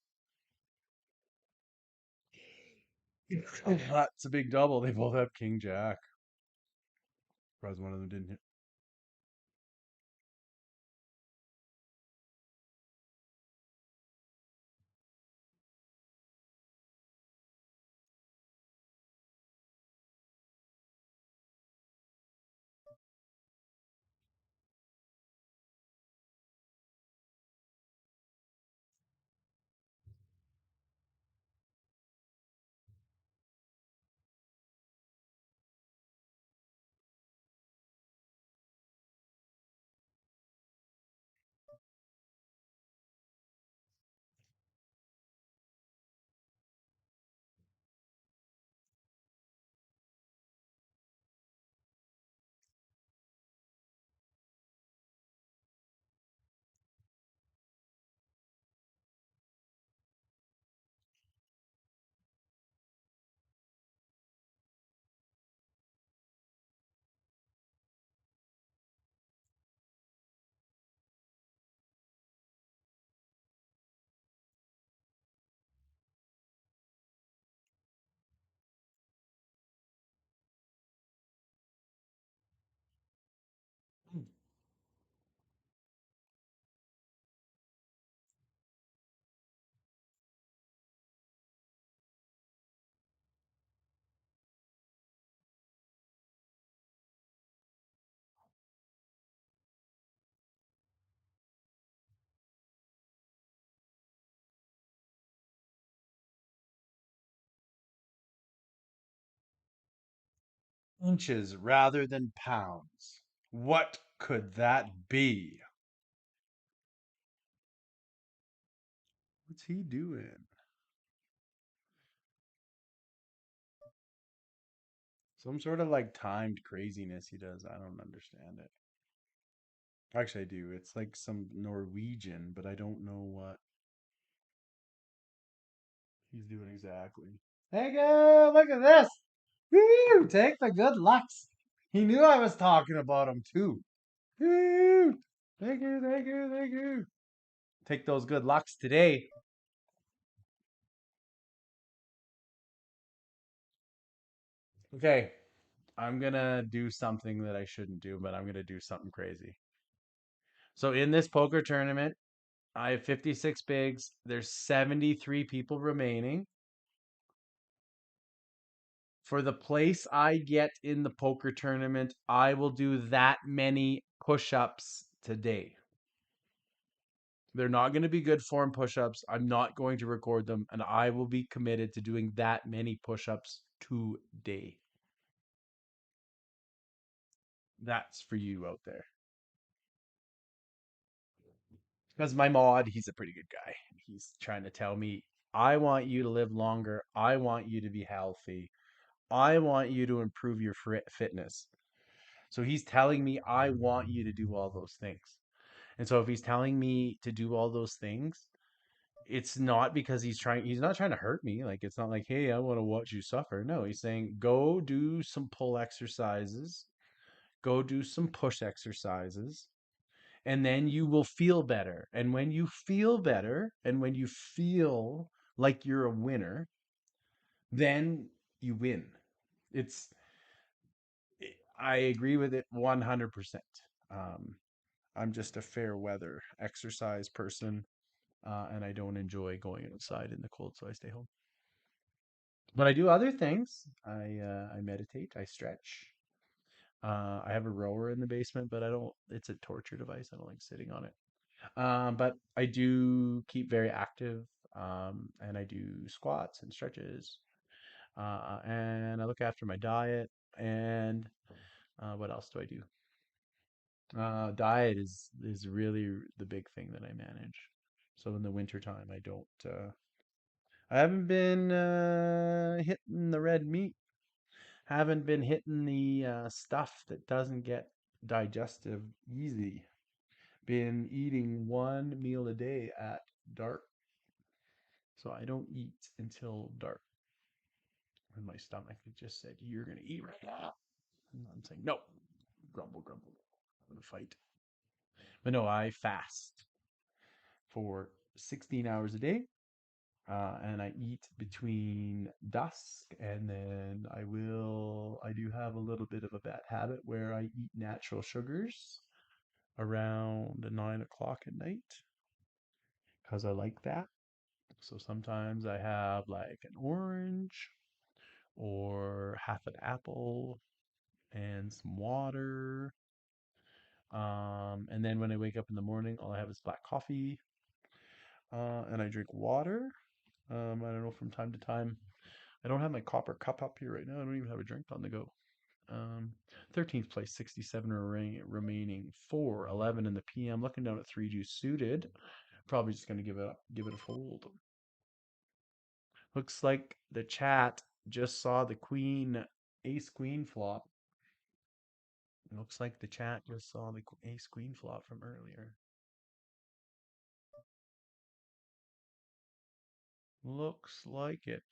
That's a big double. They both have King Jack. Surprised one of them didn't hit. Inches rather than pounds. What could that be? What's he doing? Some sort of like timed craziness he does. I don't understand it. Actually, I do. It's like some Norwegian, but I don't know what he's doing exactly. Thank you. Look at this. Woo! Take the good lucks. He knew I was talking about him too. Woo! Thank you, thank you, thank you. Take those good lucks today. Okay, I'm gonna do something that I shouldn't do, but I'm gonna do something crazy. So in this poker tournament, I have 56 bigs. There's 73 people remaining. For the place I get in the poker tournament, I will do that many push-ups today. They're not going to be good form push-ups. I'm not going to record them, and I will be committed to doing that many push-ups today. That's for you out there. Because my mod, he's a pretty good guy. He's trying to tell me, I want you to live longer. I want you to be healthy. I want you to improve your fitness. So he's telling me, I want you to do all those things. And so if he's telling me to do all those things, it's not because he's not trying to hurt me. Like it's not like, hey, I want to watch you suffer. No, he's saying go do some pull exercises, go do some push exercises, and then you will feel better. And when you feel better and when you feel like you're a winner, then you win. It's I agree with it 100%. Um, I'm just a fair weather exercise person, and I don't enjoy going outside in the cold, so I stay home. But I do other things. I meditate. I stretch. I have a rower in the basement, but I don't. It's a torture device. I don't like sitting on it. But I do keep very active, and I do squats and stretches, and I look after my diet. And what else do I do? Diet is really the big thing that I manage. So in the wintertime, I don't. I haven't been hitting the red meat. Haven't been hitting the stuff that doesn't get digestive easy. Been eating one meal a day at dark. So I don't eat until dark. And my stomach it just said, "You're gonna eat right now." And I'm saying, "No." Grumble, grumble. I'm gonna fight. But no, I fast for 16 hours a day. And I eat between dusk and then I do have a little bit of a bad habit where I eat natural sugars around 9 o'clock at night because I like that. So sometimes I have like an orange or half an apple and some water. And then when I wake up in the morning, all I have is black coffee, and I drink water. I don't know from time to time. I don't have my copper cup up here right now. I don't even have a drink on the go. Um, 13th place, 67 remaining, 4:11 in the PM. Looking down at 3 juice suited. Probably just going to give it a fold. Looks like the chat just saw the queen, ace queen flop. Looks like the chat just saw the ace queen flop from earlier. Looks like it.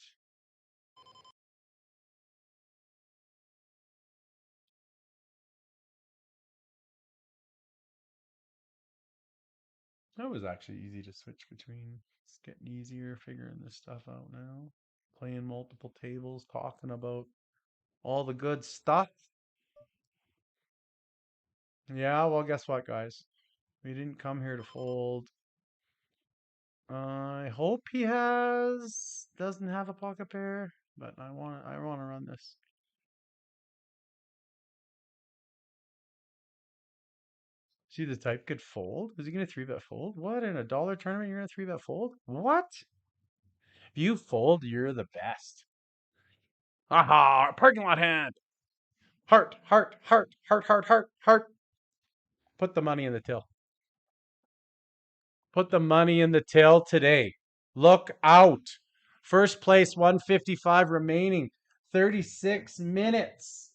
That was actually easy to switch between. It's getting easier figuring this stuff out now. Playing multiple tables, talking about all the good stuff. Yeah, well, guess what, guys? We didn't come here to fold. I hope he doesn't have a pocket pair, but I want to run this. See, the type could fold. Is he gonna three bet fold? What, in a dollar tournament you're gonna three bet fold? What? If you fold, you're the best. Aha! Parking lot hand. Heart, heart, heart, heart, heart, heart, heart. Put the money in the till. Put the money in the till today. Look out. First place, 155 remaining, 36 minutes.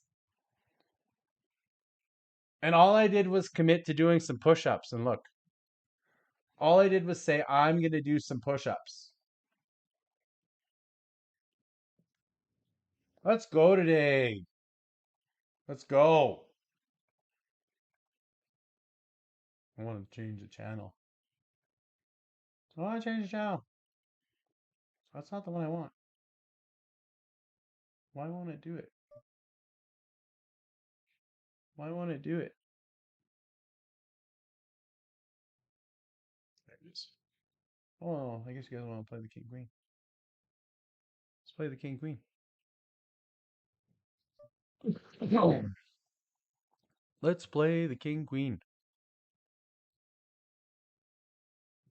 And all I did was commit to doing some push ups. And look, all I did was say, I'm going to do some push ups. Let's go today. Let's go. I want to change the channel. I want to change the channel. That's not the one I want. Why won't it do it? Why won't it do it? There it is. Oh, I guess you guys want to play the king queen. Let's play the king queen. Let's play the king queen.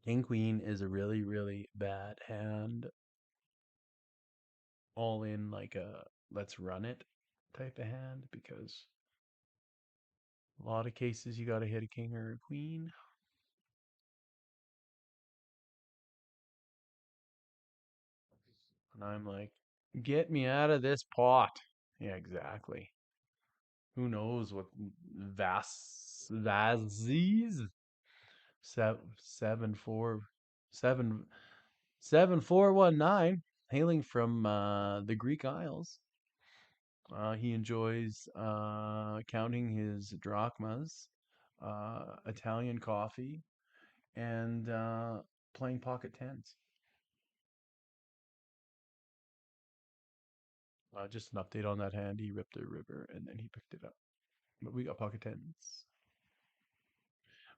King queen is a really, really bad hand. All in like a let's run it type of hand because a lot of cases you got to hit a king or a queen. And I'm like, get me out of this pot. Yeah, exactly. Who knows what Vazis 7419 hailing from the Greek Isles. He enjoys counting his drachmas, Italian coffee, and playing pocket tens. Just an update on that hand. He ripped a river and then he picked it up. But we got pocket tens.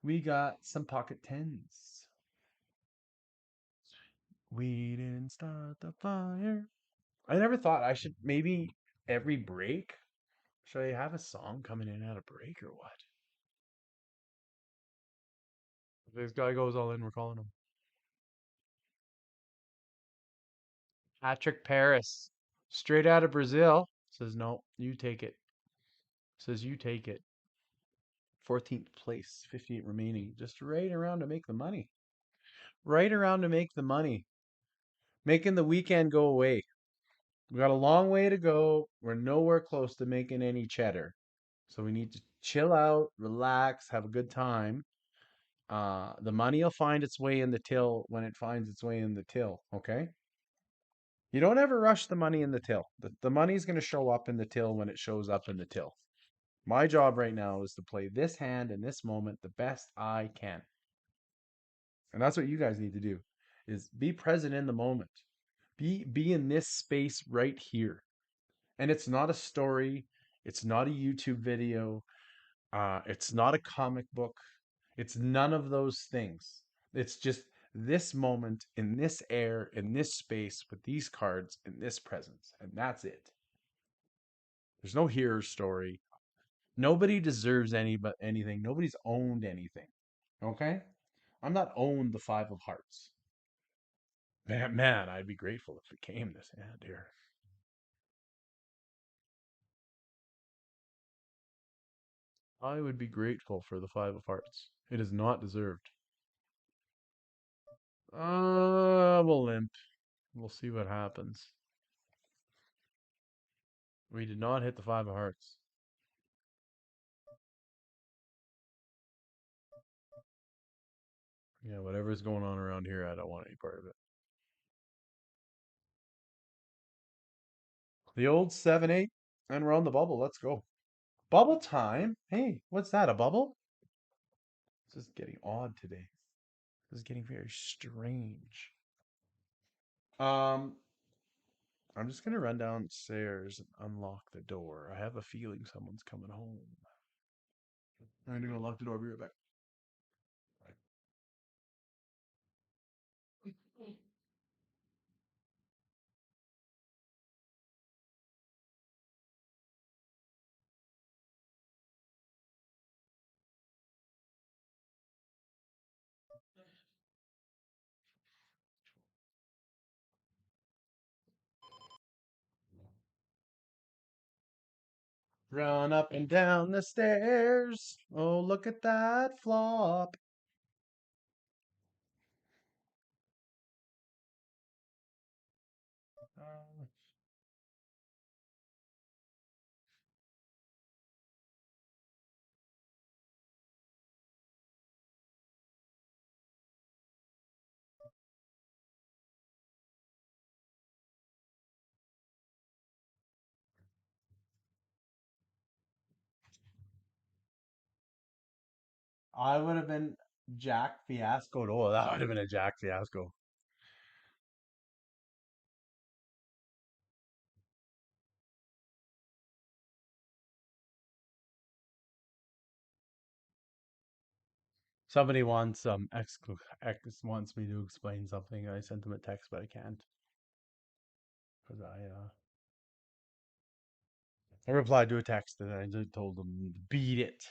We got some pocket tens. We didn't start the fire. I never thought I should maybe every break. Should I have a song coming in at a break or what? If this guy goes all in, we're calling him. Patrick Paris, straight out of Brazil, says no, you take it. Says you take it. 14th place, 58 remaining. Just right around to make the money. Right around to make the money. Making the weekend go away. We got a long way to go. We're nowhere close to making any cheddar. So we need to chill out, relax, have a good time. The money will find its way in the till when it finds its way in the till, okay? You don't ever rush the money in the till. The money's going to show up in the till when it shows up in the till. My job right now is to play this hand in this moment the best I can. And that's what you guys need to do is be present in the moment. Be in this space right here. And it's not a story, it's not a YouTube video, it's not a comic book. It's none of those things. It's just this moment in this air, in this space, with these cards, in this presence. And that's it. There's no hero story. Nobody deserves anything. Nobody's owned anything. Okay? I'm not owned the Five of Hearts. Man, I'd be grateful if it came this hand here. I would be grateful for the Five of Hearts. It is not deserved. We'll limp. We'll see what happens. We did not hit the Five of Hearts. Yeah, whatever's going on around here, I don't want any part of it. The old 7-8, and we're on the bubble. Let's go. Bubble time? Hey, what's that? A bubble? This is getting odd today. This is getting very strange. Um, I'm just gonna run downstairs and unlock the door. I have a feeling someone's coming home. I'm gonna go lock the door. I'll be right back. Run up and down the stairs. Oh, look at that flop. Uh, I would have been Jack Fiasco. Oh, that would have been a Jack Fiasco. Somebody wants X wants me to explain something. I sent them a text, but I can't because I replied to a text and I just told them beat it.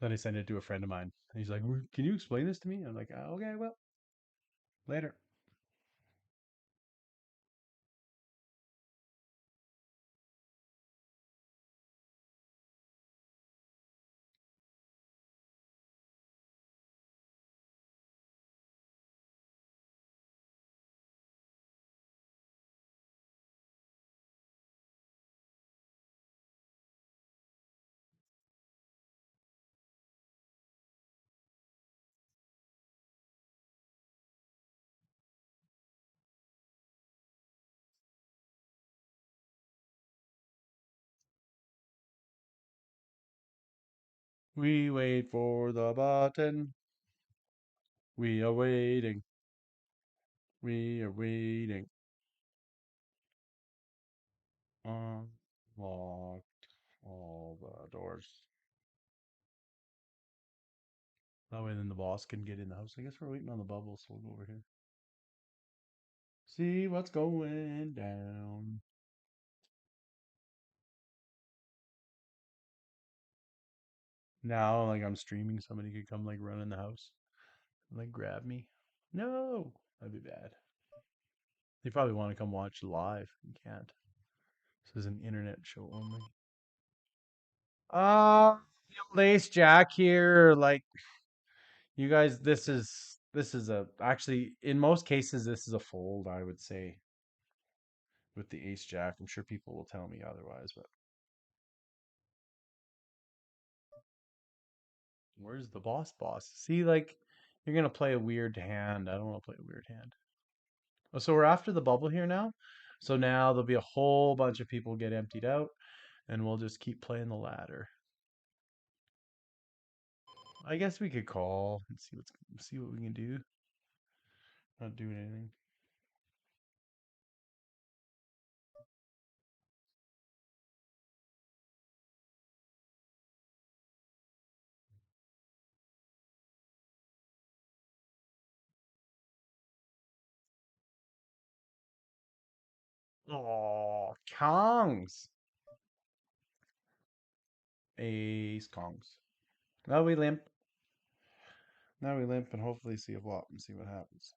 Then I sent it to a friend of mine. And he's like, "Can you explain this to me?" I'm like, "Okay, well, later." We wait for the button. We are waiting. We are waiting. Unlocked all the doors. That way then the boss can get in the house. I guess we're waiting on the bubble, so we'll go over here. See what's going down. Now, like I'm streaming, somebody could come like run in the house and like grab me. No, that'd be bad. They probably want to come watch live. You can't. This is an internet show only. Uh, Lace Jack here. Like you guys, this is a actually in most cases this is a fold. I would say with the Ace Jack. I'm sure people will tell me otherwise, but where's the boss? See, like you're gonna play a weird hand. I don't want to play a weird hand. Oh, so we're after the bubble here now. So now there'll be a whole bunch of people get emptied out. and we'll just keep playing the ladder. I guess we could call and see what we can do. Not doing anything. Oh, Kongs. Ace Kongs. Now we limp. Now we limp and hopefully see a flop and see what happens.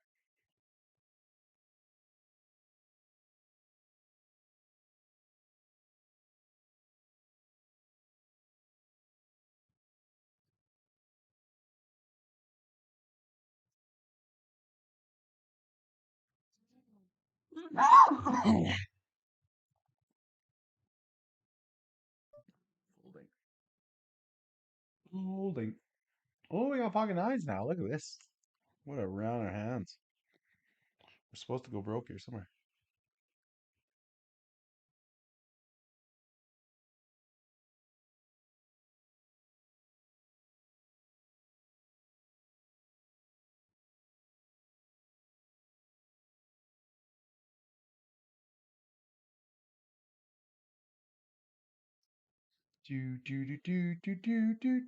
Folding. Folding. Oh, we got pocket nines now. Look at this. What a round our hands. We're supposed to go broke here somewhere. Do do do do do do do.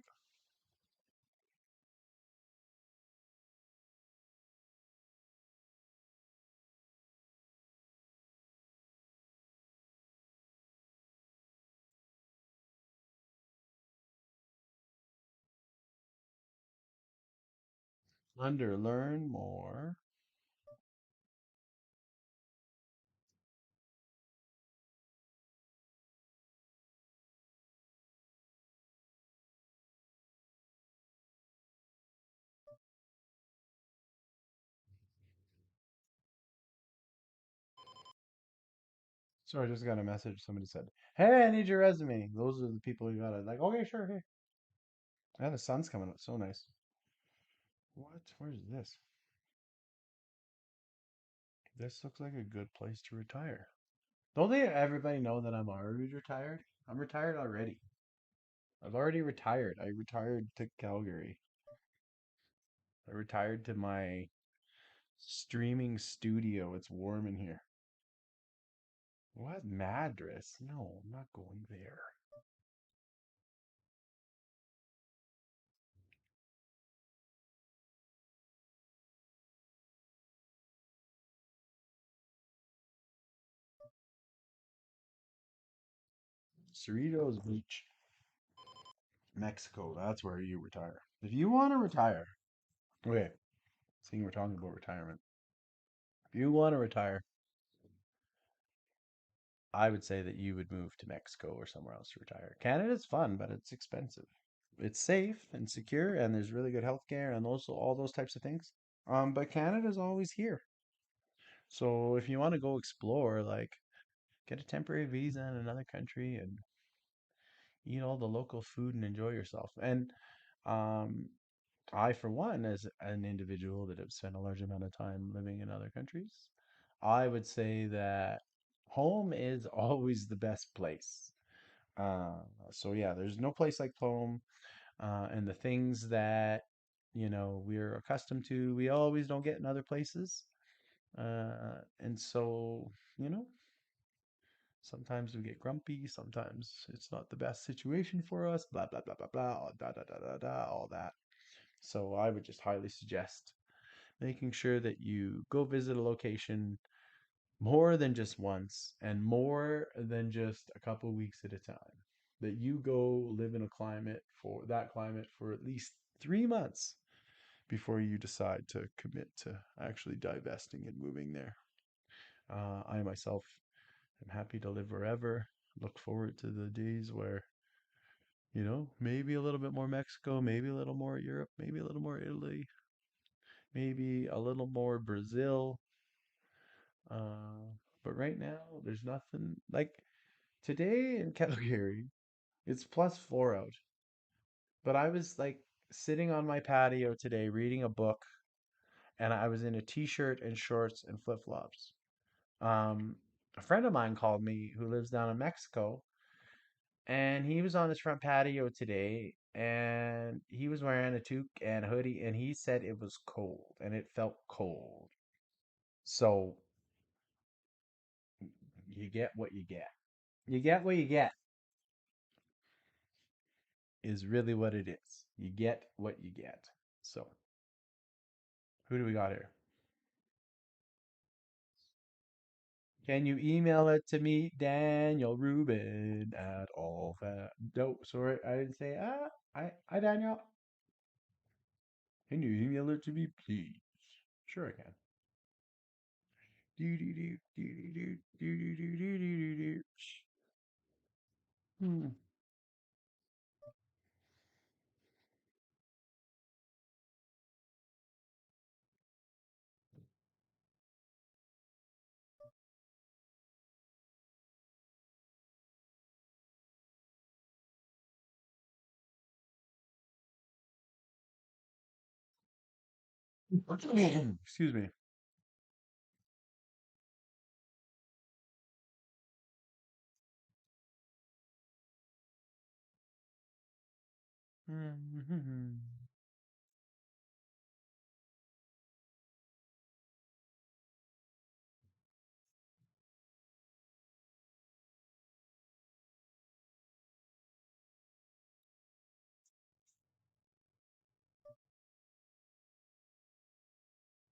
Under learn more. So I just got a message. Somebody said, "Hey, I need your resume." Those are the people you gotta like. Okay, sure. Hey, yeah, the sun's coming up. So nice. What? Where's this? This looks like a good place to retire. Don't they everybody know that I'm already retired? I'm retired already. I've already retired. I retired to Calgary. I retired to my streaming studio. It's warm in here. What? Madras? No, I'm not going there. Cerritos Beach, Mexico. That's where you retire. If you want to retire, okay, seeing we're talking about retirement. If you want to retire, I would say that you would move to Mexico or somewhere else to retire. Canada's fun, but it's expensive. It's safe and secure, and there's really good healthcare and also all those types of things. But Canada's always here. So if you want to go explore, like get a temporary visa in another country and eat all the local food and enjoy yourself. And um, I, for one, as an individual that have spent a large amount of time living in other countries, I would say that home is always the best place. Uh, so yeah, there's no place like home, and the things that we're accustomed to, we always don't get in other places. And so you know, sometimes we get grumpy, sometimes it's not the best situation for us. Blah blah blah blah blah, all, da da da da da, all that. So I would just highly suggest making sure that you go visit a location more than just once and more than just a couple weeks at a time. That you go live in a climate for that climate for at least 3 months before you decide to commit to actually divesting and moving there. I myself am happy to live wherever. Look forward to the days where, maybe a little bit more Mexico, maybe a little more Europe, maybe a little more Italy, maybe a little more Brazil. Uh, but right now, there's nothing like today in Calgary. It's +4 out, but I was like sitting on my patio today reading a book, and I was in a t-shirt and shorts and flip-flops. A friend of mine called me who lives down in Mexico, and he was on his front patio today, and he was wearing a toque and a hoodie, and he said it was cold, and it felt cold. So you get what you get. You get what you get is really what it is. You get what you get. So who do we got here? Can you email it to me, Daniel Rubin at all that? No, sorry, I didn't say. Hi, Daniel. Can you email it to me, please? Sure, I can. Do do do do do do do do do do do. Hmm. Excuse me.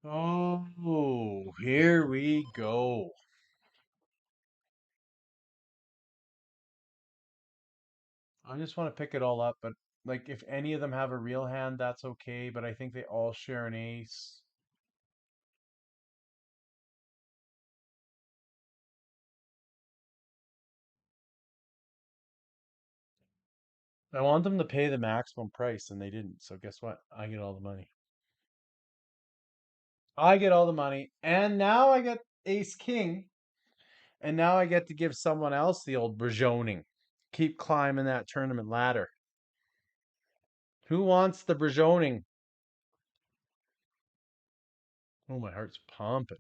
Oh, here we go. I just want to pick it all up, but like if any of them have a real hand, that's okay, but I think they all share an ace. I want them to pay the maximum price and they didn't. So guess what? I get all the money. I get all the money. And now I get ace king. And now I get to give someone else the old Brajoning. Keep climbing that tournament ladder. Who wants the Brajoning? Oh, my heart's pumping.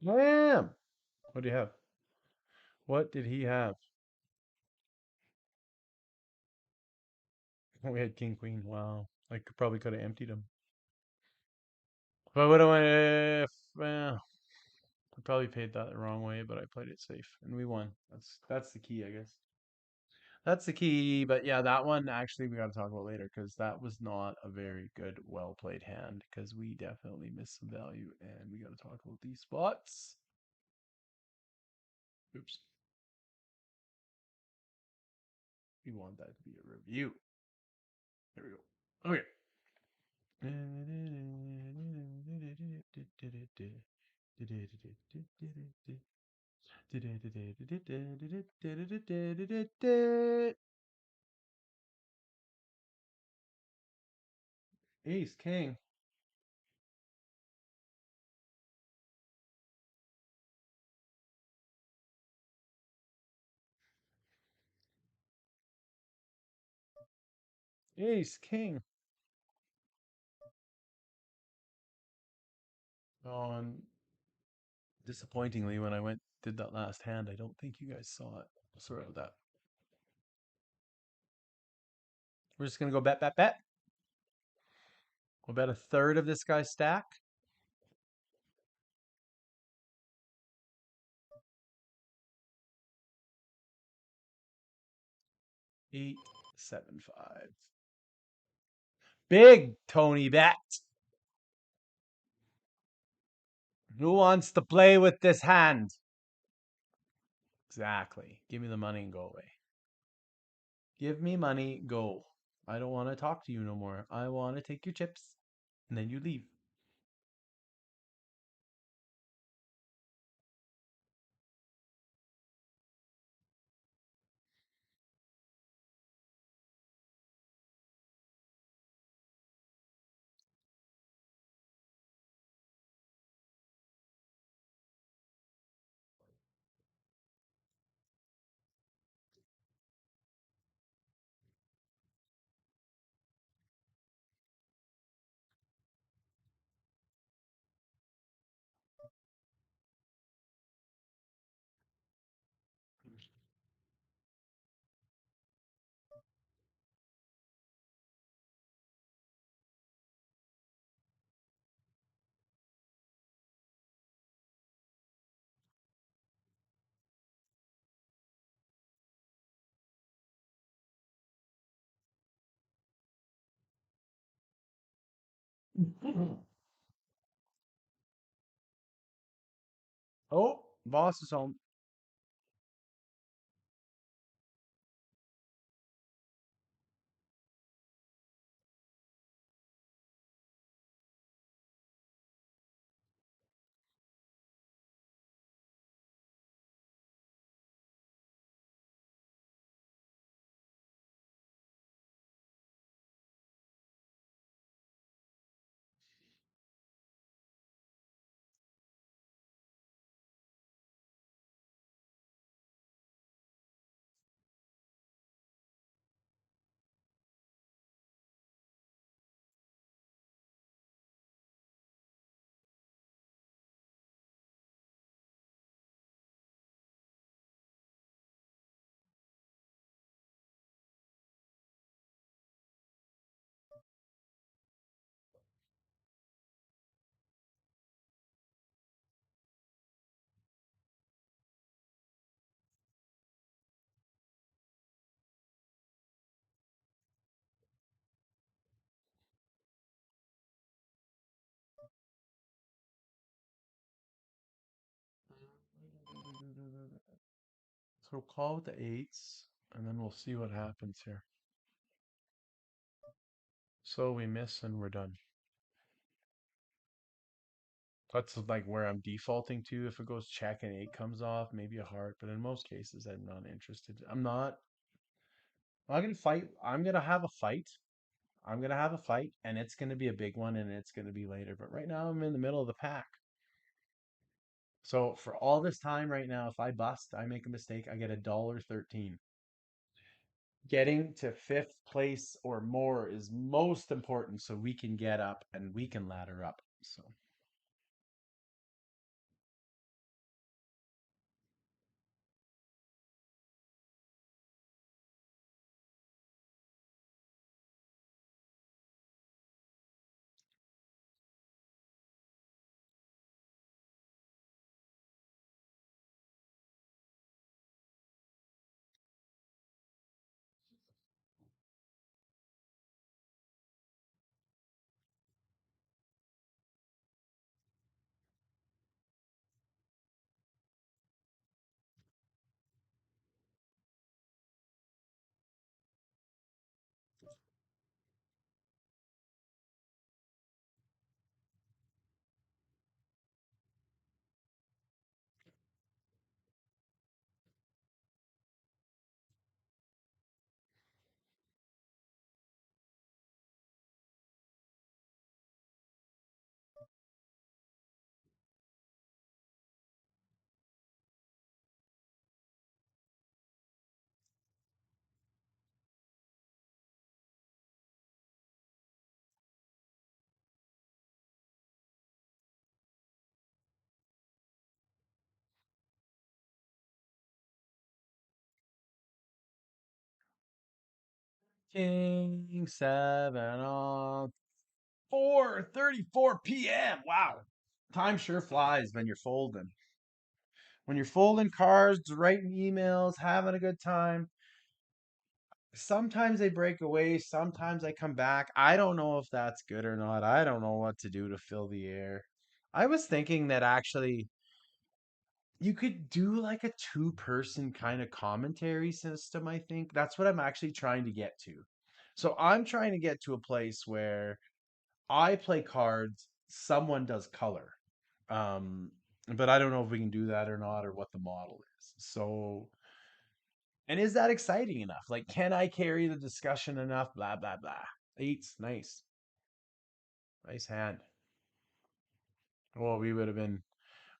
I am. What do you have? What did he have? Oh, we had king queen. Wow. Probably could have emptied him. But what do I? Well, I probably paid that the wrong way, but I played it safe and we won. That's the key, I guess. That's the key. But yeah, that one actually we got to talk about later because that was not a very good, well played hand because we definitely missed some value and we got to talk about these spots. Oops. We want that to be a review. There we go. Okay. Ace, king. Ace, king. On disappointingly, when I went did that last hand, I don't think you guys saw it. Sorry about that. We're just gonna go bet, bet, bet. We'll bet a third of this guy's stack. 875. Big Tony bet. Who wants to play with this hand? Exactly. Give me the money and go away. Give me money, go. I don't want to talk to you no more. I want to take your chips and then you leave. Oh, boss is home. So call with the eights, and then we'll see what happens here. So we miss and we're done. That's like where I'm defaulting to. If it goes check and eight comes off, maybe a heart, but in most cases, I'm not interested. I'm gonna fight. I'm gonna have a fight. I'm gonna have a fight, and it's gonna be a big one, and it's gonna be later. But right now, I'm in the middle of the pack. So for all this time right now, if I bust, I make a mistake, I get $1.13. Getting to fifth place or more is most important so we can get up and we can ladder up. So King seven on 4:34 p.m. Wow. Time sure flies when you're folding. When you're folding cards, writing emails, having a good time. Sometimes they break away, sometimes I come back. I don't know if that's good or not. I don't know what to do to fill the air. I was thinking that actually you could do like a two-person kind of commentary system, I think. That's what I'm actually trying to get to. So I'm trying to get to a place where I play cards, someone does color. Um, but I don't know if we can do that or not or what the model is. So, and is that exciting enough? Like, can I carry the discussion enough? Blah, blah, blah. Eights, nice. Nice hand. Well, we would have been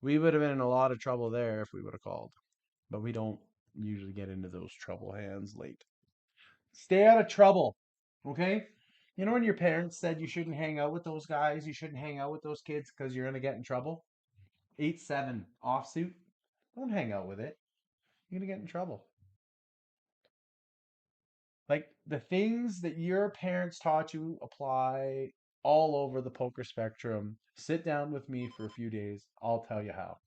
in a lot of trouble there if we would have called. But we don't usually get into those trouble hands late. Stay out of trouble. Okay? You know when your parents said you shouldn't hang out with those guys, you shouldn't hang out with those kids because you're gonna get in trouble? 8-7 offsuit. Don't hang out with it. You're gonna get in trouble. Like the things that your parents taught you apply all over the poker spectrum. Sit down with me for a few days. I'll tell you how.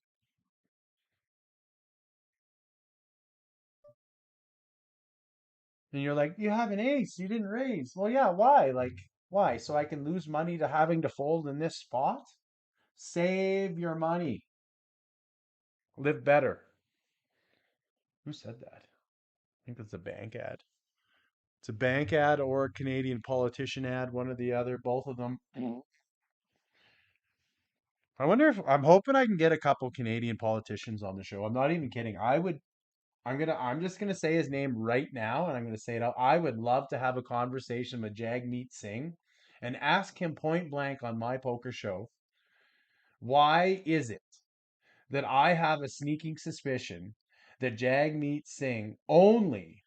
And you're like, you have an ace. You didn't raise. Well, yeah. Why? Like, Why? So I can lose money to having to fold in this spot? Save your money. Live better. Who said that? I think it's a bank ad. It's a bank ad or a Canadian politician ad, one or the other, both of them. I wonder if I'm hoping I can get a couple Canadian politicians on the show. I'm not even kidding. I'm just gonna say his name right now and I'm gonna say it out. I would love to have a conversation with Jagmeet Singh and ask him point blank on my poker show, why is it that I have a sneaking suspicion that Jagmeet Singh only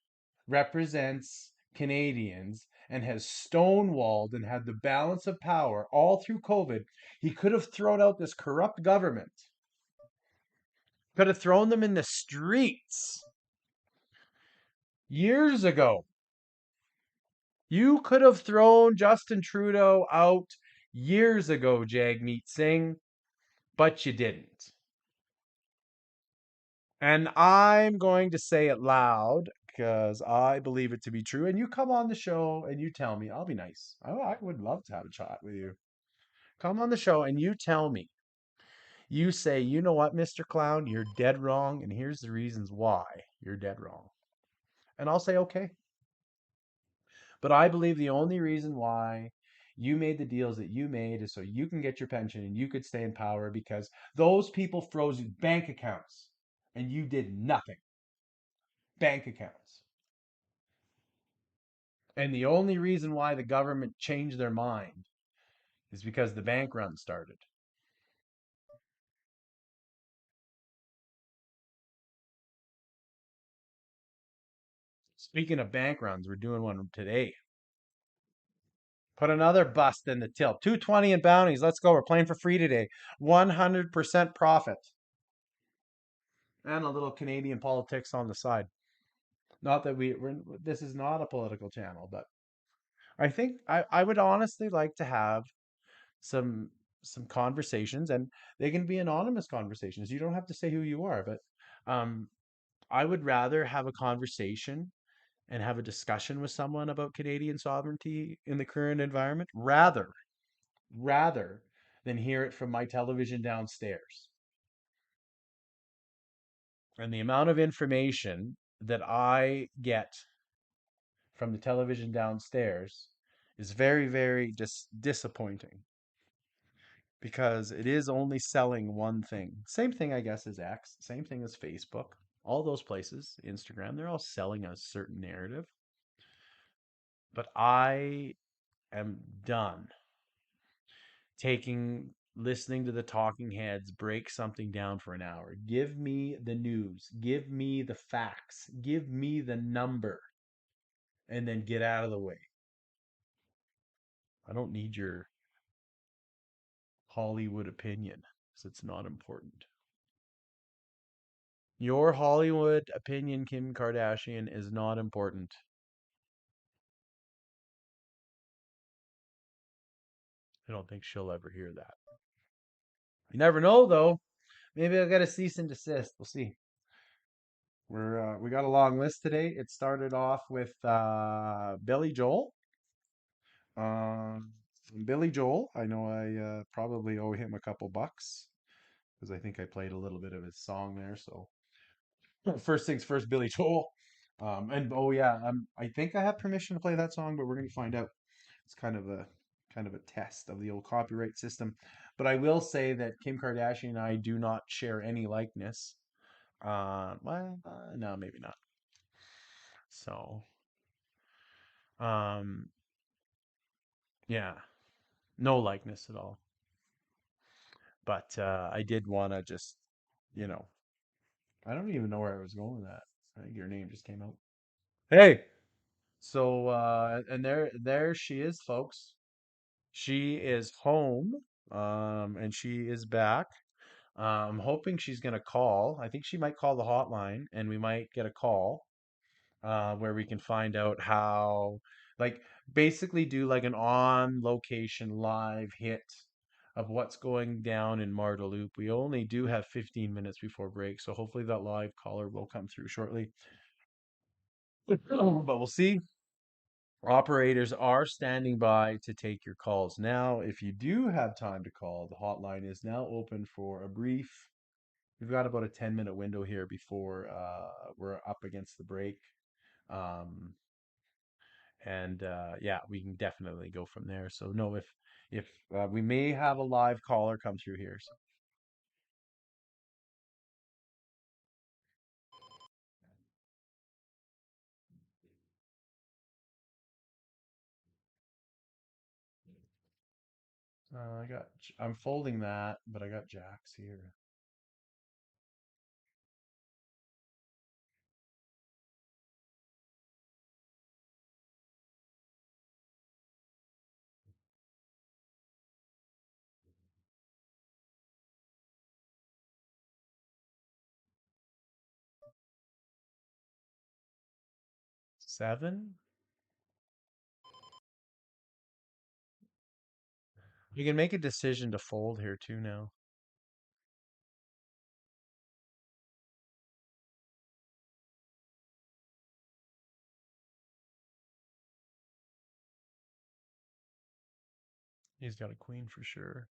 represents Canadians and has stonewalled and had the balance of power all through COVID. He could have thrown out this corrupt government, could have thrown them in the streets years ago. You could have thrown Justin Trudeau out years ago, Jagmeet Singh, but you didn't. And I'm going to say it loud because I believe it to be true. And you come on the show and you tell me, I'll be nice. I would love to have a chat with you. Come on the show and you tell me. You say, you know what, Mr. Clown, you're dead wrong. And here's the reasons why you're dead wrong. And I'll say, okay. But I believe the only reason why you made the deals that you made is so you can get your pension and you could stay in power because those people froze bank accounts and you did nothing. Bank accounts. And the only reason why the government changed their mind is because the bank run started. Speaking of bank runs, we're doing one today. Put another bust in the till. 220 in bounties. Let's go. We're playing for free today. 100% profit. And a little Canadian politics on the side. Not that this is not a political channel, but I think I would honestly like to have some conversations and they can be anonymous conversations. You don't have to say who you are, but um I would rather have a conversation and have a discussion with someone about Canadian sovereignty in the current environment rather than hear it from my television downstairs. And the amount of information that I get from the television downstairs is very, very disappointing because it is only selling one thing. Same thing, I guess, as X, same thing as Facebook. All those places, Instagram, they're all selling a certain narrative. But I am done listening to the talking heads break something down for an hour. Give me the news, give me the facts, give me the number, and then get out of the way. I don't need your Hollywood opinion because it's not important. Your Hollywood opinion, Kim Kardashian, is not important. I don't think she'll ever hear that. You never know, though. Maybe I'll get a cease and desist. We'll see. We got a long list today. It started off with Billy Joel. Um, Billy Joel. I know I probably owe him a couple bucks because I think I played a little bit of his song there. So first things first, Billy Joel. And oh yeah, I think I have permission to play that song, but we're gonna find out. It's kind of a test of the old copyright system. But I will say that Kim Kardashian and I do not share any likeness. No, maybe not. So, um, yeah, no likeness at all. But I did want to just, you know, I don't even know where I was going with that. I think your name just came out. Hey, so and there she is, folks. She is home, and she is back. I'm hoping she's gonna call. I think she might call the hotline, and we might get a call where we can find out how, like, basically do like an on location live hit of what's going down in Marda Loop. We only do have 15 minutes before break, so hopefully that live caller will come through shortly. But we'll see. Operators are standing by to take your calls. Now, if you do have time to call, the hotline is now open for a brief. We've got about a 10-minute window here before we're up against the break. Um, and yeah, we can definitely go from there. So no, if we may have a live caller come through here. So. I'm folding that, but I got jacks here. Seven. You can make a decision to fold here too now. He's got a queen for sure.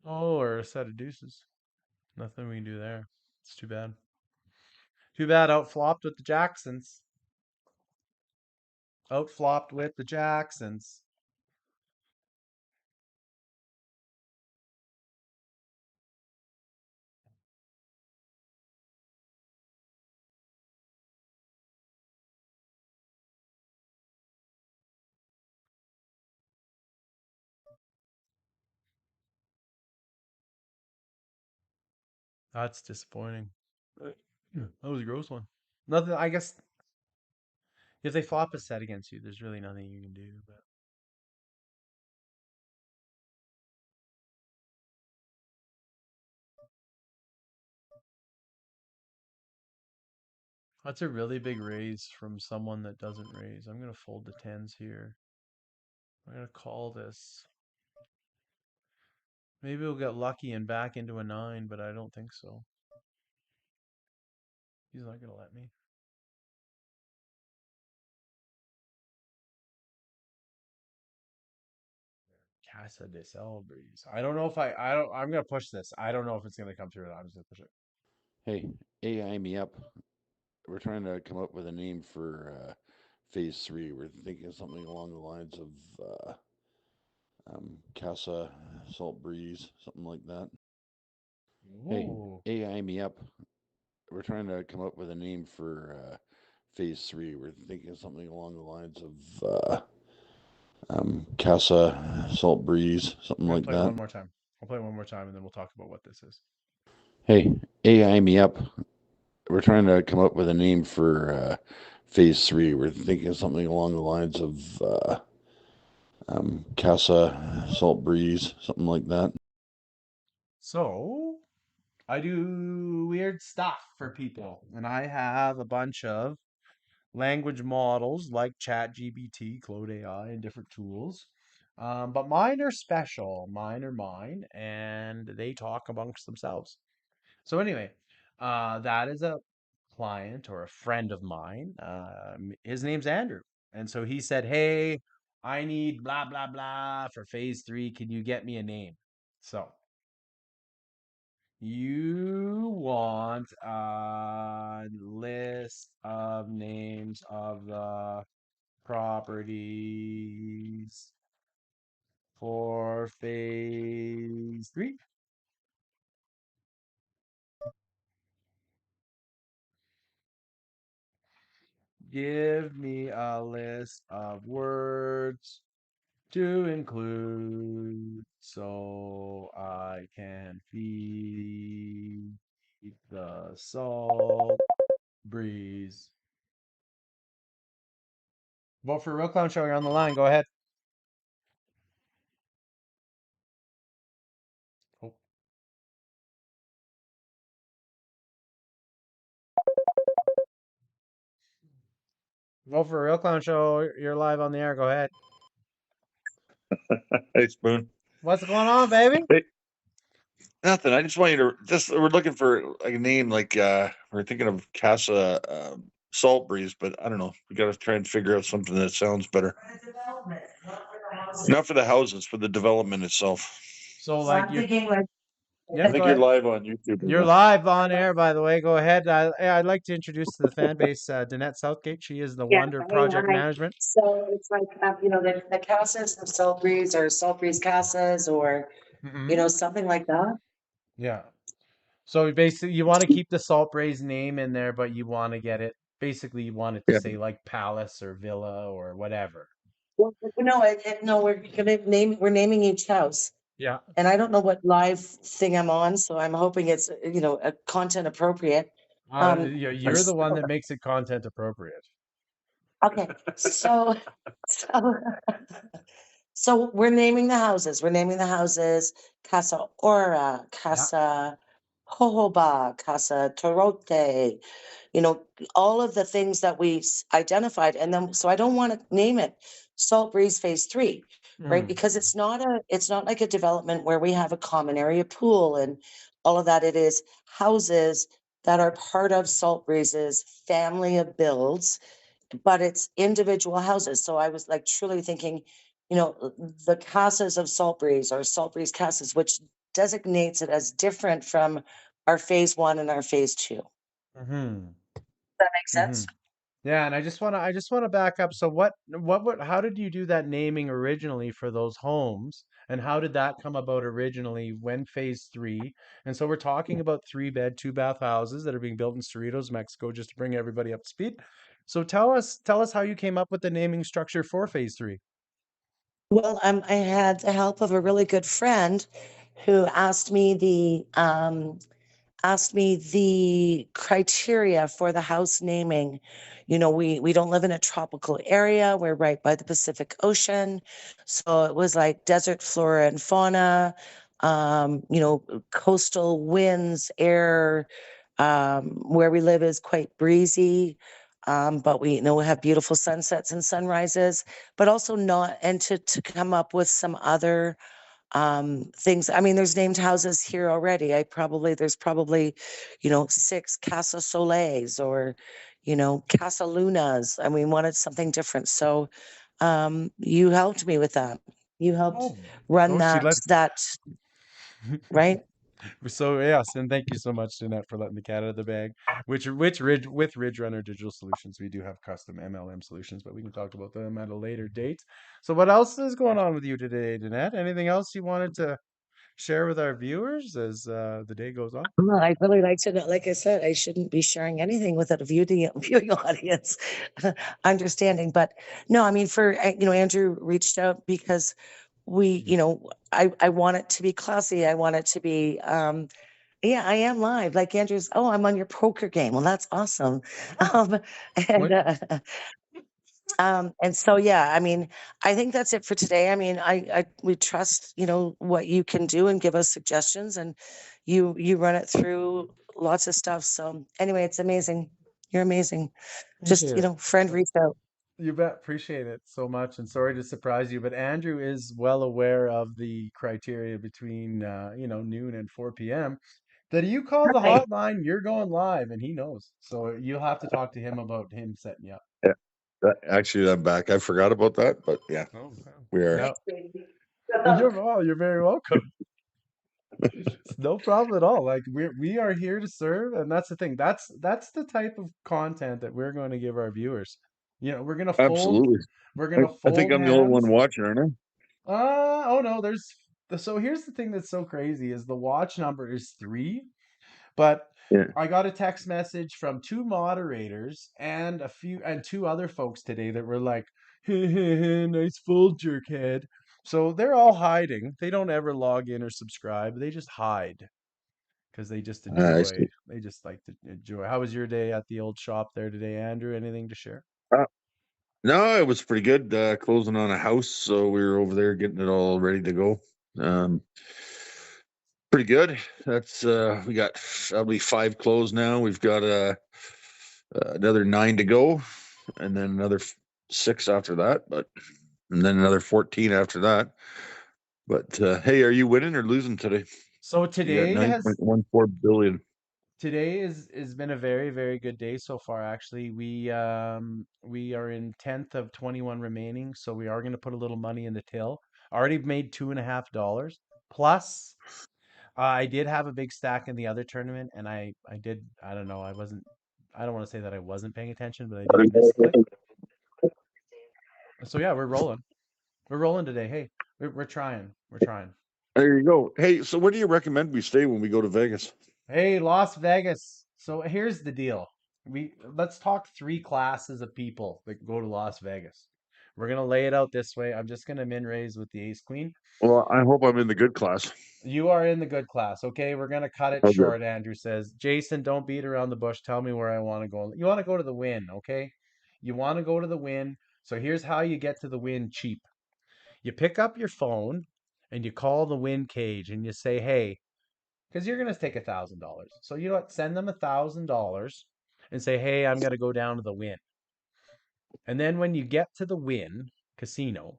Oh, or a set of deuces. Nothing we can do there. It's too bad. Too bad outflopped with the Jacksons. Outflopped with the Jacksons. That's disappointing. That was a gross one. Nothing. I guess if they flop a set against you, there's really nothing you can do. But that's a really big raise from someone that doesn't raise. I'm gonna fold the tens here. I'm gonna call this. Maybe we'll get lucky and back into a nine, but I don't think so. He's not gonna let me. Casa de Celebres. I don't know if I don't. I'm gonna push this. I don't know if it's gonna come through. I'm just gonna push it. Hey, AI me up. We're trying to come up with a name for phase three. We're thinking of something along the lines of Casa Salt Breeze, something like that. Hey, Ooh. AI me up. We're trying to come up with a name for phase three. We're thinking of something along the lines of Casa Salt Breeze, something I'm gonna like play it that. one more time. I'll play it one more time and then we'll talk about what this is. Hey, AI me up. We're trying to come up with a name for phase three. We're thinking of something along the lines of Casa Salt Breeze, something like that. So I do weird stuff for people, and I have a bunch of language models like ChatGPT, Claude AI, and different tools. But mine are special. Mine are mine, and they talk amongst themselves. So anyway, that is a client or a friend of mine. His name's Andrew, and so he said, "Hey, I need blah blah blah for phase three. Can you get me a name?" So you want a list of names of the properties for phase three. Give me a list of words to include so I can feed the salt breeze. Vote for Real Clown Show. You're on the line. Go ahead. Oh. Vote for Real Clown Show. You're live on the air. Go ahead. Hey, Spoon. What's going on, baby? Hey, Nothing. I just want you to we're looking for like a name like we're thinking of Casa Salt Breeze, but I don't know. We got to try and figure out something that sounds better. Not for the houses, for the development itself. So So like I'm you, thinking like yeah, I go think you're ahead. live on YouTube. You're Now. live on air, by the way. Go ahead. I'd like to introduce to the fan base Danette Southgate. She is the yeah, Wonder Project hi. Management. So it's like the casas of Salt Breeze or Salt Breeze casas or Hmm. something like that. Yeah. So basically, you want to keep the Salt Braze name in there, but you want to get it. Basically, you want it to Yeah. say like Palace or Villa or whatever. Well, no, no, we're naming each house. Yeah. And I don't know what live thing I'm on, so I'm hoping it's a content appropriate. You're the one that makes it content appropriate. Okay, so so so we're naming the houses. We're naming the houses Casa Ora, Yeah. Casa Jojoba, Casa Torote, all of the things that we identified. And then, so I don't want to name it Salt Breeze Phase 3, right? Mm. Because it's not like a development where we have a common area pool and all of that. It is houses that are part of Salt Breeze's family of builds, but it's individual houses. So I was like truly thinking, the casas of Salt Breeze or Salt Breeze casas, which designates it as different from our phase 1 and our phase 2. Does Hmm. that make Hmm. sense? Yeah, and I just want to back up. So how did you do that naming originally for those homes? And how did that come about originally when phase three? And so we're talking about 3-bed, 2-bath houses that are being built in Cerritos, Mexico, just to bring everybody up to speed. So tell us how you came up with the naming structure for phase three. Well, I had the help of a really good friend who asked me the criteria for the house naming. We don't live in a tropical area. We're right by the Pacific Ocean. So it was like desert flora and fauna, coastal winds, air. Where we live is quite breezy. But we have beautiful sunsets and sunrises, but also not, and to come up with some other things. I mean, there's named houses here already. There's probably 6 Casa Soleils or Casa Lunas, and we wanted something different. So you helped me with that. You helped Oh, run oh, she that, right? So yes, and thank you so much, Jeanette, for letting the cat out of the bag. With Ridge Runner Digital Solutions, we do have custom MLM solutions, but we can talk about them at a later date. So what else is going on with you today, Jeanette? Anything else you wanted to share with our viewers as the day goes on? Well, I'd really like to know. Like I said, I shouldn't be sharing anything without a viewing audience understanding. But no, I mean, Andrew reached out because I want it to be classy. I want it to be, yeah, I am live. Like Andrew's, oh, I'm on your poker game. Well, that's awesome. Um, and What? and so, yeah, I mean, I think that's it for today. I mean, we trust, what you can do and give us suggestions, and you run it through lots of stuff. So anyway, it's amazing. You're amazing. Thank Just, you. friend reached out. You bet. Appreciate it so much. And sorry to surprise you, but Andrew is well aware of the criteria between noon and 4 p.m. That you call the Right. hotline, you're going live, and he knows. So you'll have to talk to him about him setting you up. Yeah. Actually, I'm back. I forgot about that, but yeah, Oh, we are. no. Thanks, baby. You're very welcome. It's no problem at all. Like we are here to serve, and that's the thing. That's the type of content that we're going to give our viewers. We're gonna fold Absolutely. we're I, gonna I think fold I'm the only one hands. watching, aren't I? Oh no, so here's the thing that's so crazy is the watch number is 3, but Yeah. I got a text message from 2 moderators and 2 other folks today that were like, nice full jerkhead. So they're all hiding. They don't ever log in or subscribe. They just hide because they just I enjoy. see. They just like to enjoy. How was your day at the old shop there today, Andrew? Anything to share? Uh, no, it was pretty good. Closing on a house, so we were over there getting it all ready to go. Um, Pretty good. That's we got that'll be 5 closed now. We've got another 9 to go, and then another 6 after that. And then another 14 after that. But hey, are you winning or losing today? So You got today has 9.14 billion. today is been a very, very good day so far, actually. We are in 10th of 21 remaining, so we are going to put a little money in the till. Already made $2.50. Plus, I did have a big stack in the other tournament, and I did, I don't know, I don't want to say that I wasn't paying attention, but I did misplay. So yeah, we're rolling. We're rolling today. Hey, we're trying. We're trying. There you go. Hey, so where do you recommend we stay when we go to Vegas? Hey, Las Vegas. So here's the deal. Let's talk three classes of people that go to Las Vegas. We're gonna lay it out this way. I'm just gonna min raise with the ace queen. Well, I hope I'm in the good class. You are in the good class, okay? We're gonna cut it Okay. short. Andrew says, Jason, don't beat around the bush. Tell me where I want to go. You want to go to the win, okay? You want to go to the win. So here's how you get to the win cheap. You pick up your phone and you call the win cage and you say, hey, because you're going to take $1,000. So you know what? Send them $1,000 and say, "Hey, I'm going to go down to the Win." And then when you get to the Win casino,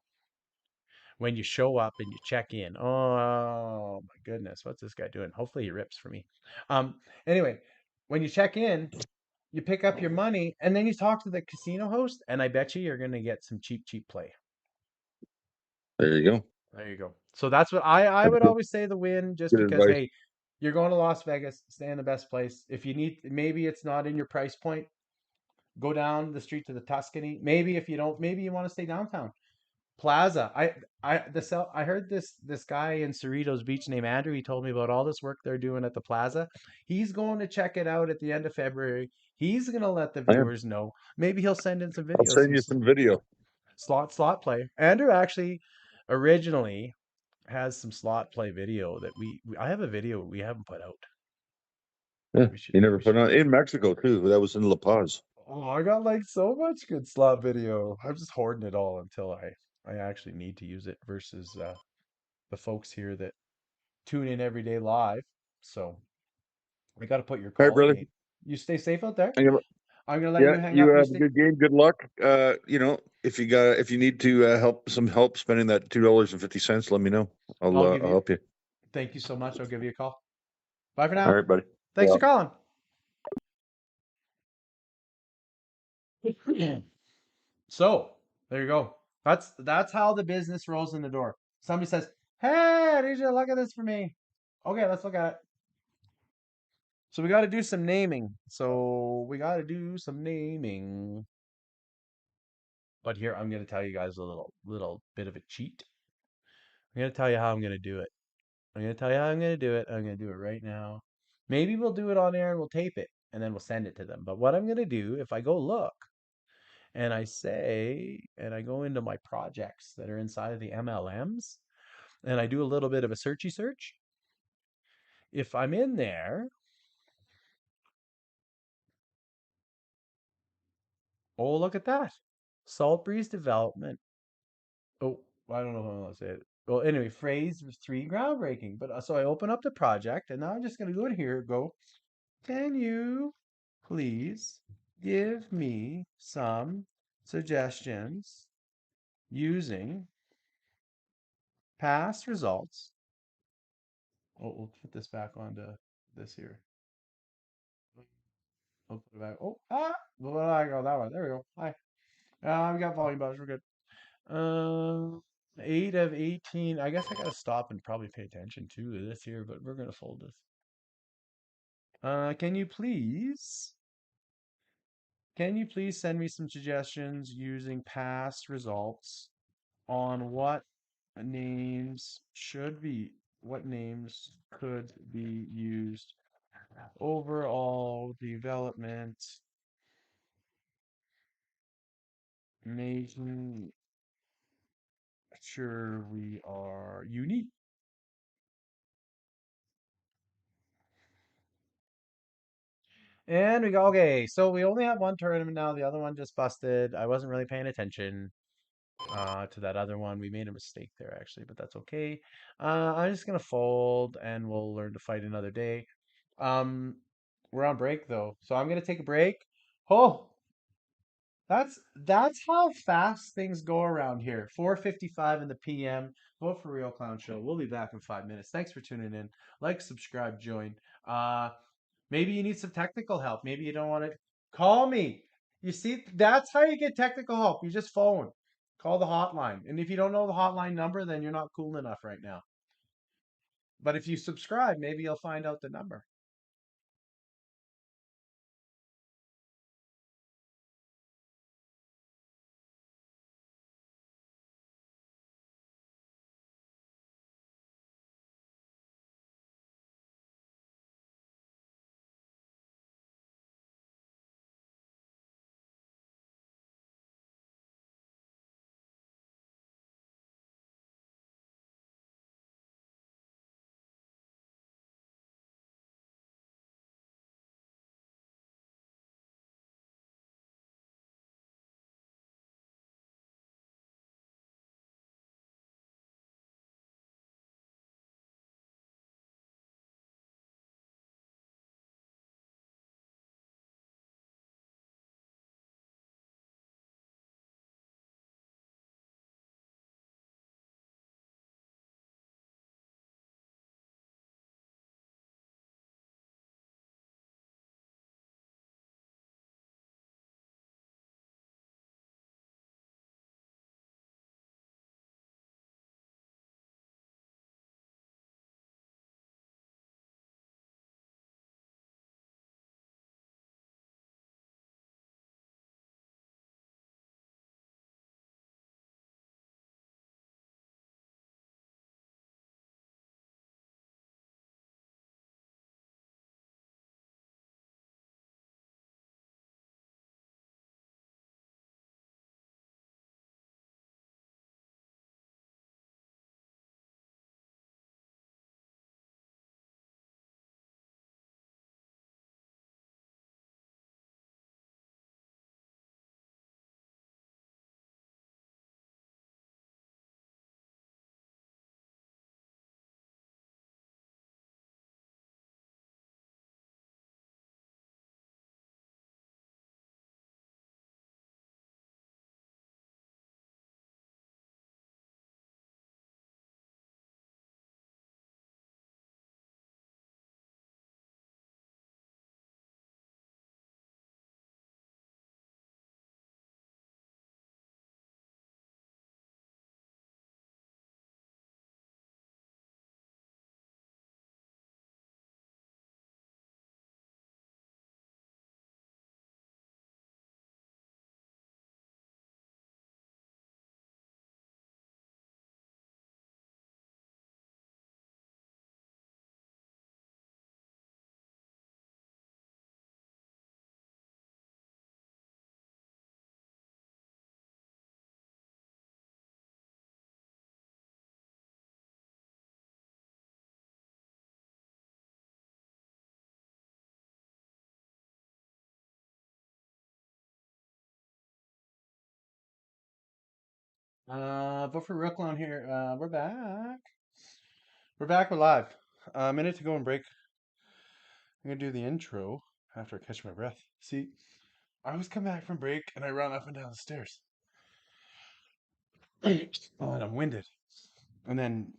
when you show up and you check in, oh my goodness, what's this guy doing? Hopefully he rips for me. Anyway, when you check in, you pick up your money and then you talk to the casino host, and I bet you're going to get some cheap, cheap play. There you go. There you go. So that's what I That's would always say the Win, just good because advice. hey, you're going to Las Vegas, stay in the best place. If you need, maybe it's not in your price point, go down the street to the Tuscany. Maybe if you don't, maybe you want to stay downtown. Plaza. I heard this guy in Cerritos Beach named Andrew. He told me about all this work they're doing at the Plaza. He's going to check it out at the end of February. He's gonna let the I am. viewers know. Maybe he'll send in some I'll videos, send you some video. slot play. Andrew actually originally has some slot play video that I have a video we haven't put out. Yeah, We should you never we put should on in Mexico too. That was in La Paz. Oh, I got like so much good slot video. I'm just hoarding it all until I actually need to use it versus the folks here that tune in every day live. So I got to put your All right, call in, brother. mate. You stay safe out there. I'm gonna- I'm gonna let Yeah, you hang you up. You have a stay. good game. Good luck. If you need to help spending that $2.50, let me know. I'll give I'll you. help you. Thank you so much. I'll give you a call. Bye for All now. right, buddy. Thanks for calling. So there you go. That's how the business rolls in the door. Somebody says, "Hey, I need you to look at this for me." Okay, let's look at it. So we got to do some naming. But here I'm going to tell you guys a little bit of a cheat. I'm going to tell you how I'm going to do it. I'm going to tell you how I'm going to do it. I'm going to do it right now. Maybe we'll do it on air and we'll tape it and then we'll send it to them. But what I'm going to do, if I go look and I go into my projects that are inside of the MLMs and I do a little bit of a searchy search, if I'm in there, oh, look at that. Salt Breeze Development. Oh, I don't know how to say it. Well, anyway, phrase 3 groundbreaking. But so I open up the project and now I'm just going to go in here and go, can you please give me some suggestions using past results? Oh, we'll put this back onto this here. We'll put it back. Well, I go that one. There we go. Hi. We got volume buttons. We're good. 8 of 18. I guess I gotta stop and probably pay attention to this here, but we're gonna fold this. Can you please send me some suggestions using past results on what names could be used overall development, making sure we are unique. And we go, okay, so we only have one tournament now. The other one just busted. I wasn't really paying attention to that other one. We made a mistake there, actually, but that's okay. I'm just going to fold and we'll learn to fight another day. Um, we're on break, though. So I'm going to take a break. Oh, that's how fast things go around here. 4:55 in the PM. Vote for Real Clown Show. We'll be back in 5 minutes. Thanks for tuning in. Like, subscribe, join. Maybe you need some technical help. Maybe you don't want to call me. You see, that's how you get technical help. You just phone. Call the hotline. And if you don't know the hotline number, then you're not cool enough right now. But if you subscribe, maybe you'll find out the number. Vote for Real Clown here. We're back. We're back. We're live. A minute to go and break. I'm gonna do the intro after I catch my breath. See, I always come back from break and I run up and down the stairs. Oh, and I'm winded. And then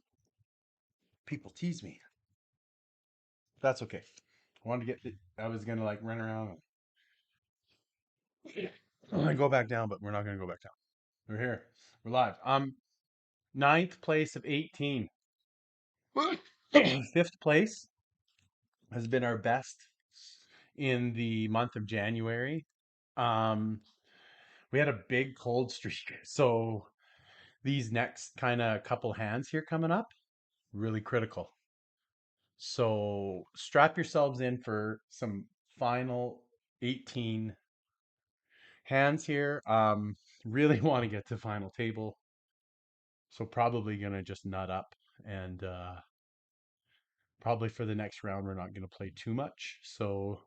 people tease me. That's okay. I wanted to get. I was gonna like run around and go back down, but we're not gonna go back down. We're here. We're live. Ninth place of 18. Fifth place has been our best in the month of January. Um, we had a big cold streak, so these next kind of couple hands here coming up, really critical. So strap yourselves in for some final 18 hands here. Really want to get to final table. So probably gonna just nut up and probably for the next round we're not gonna play too much. So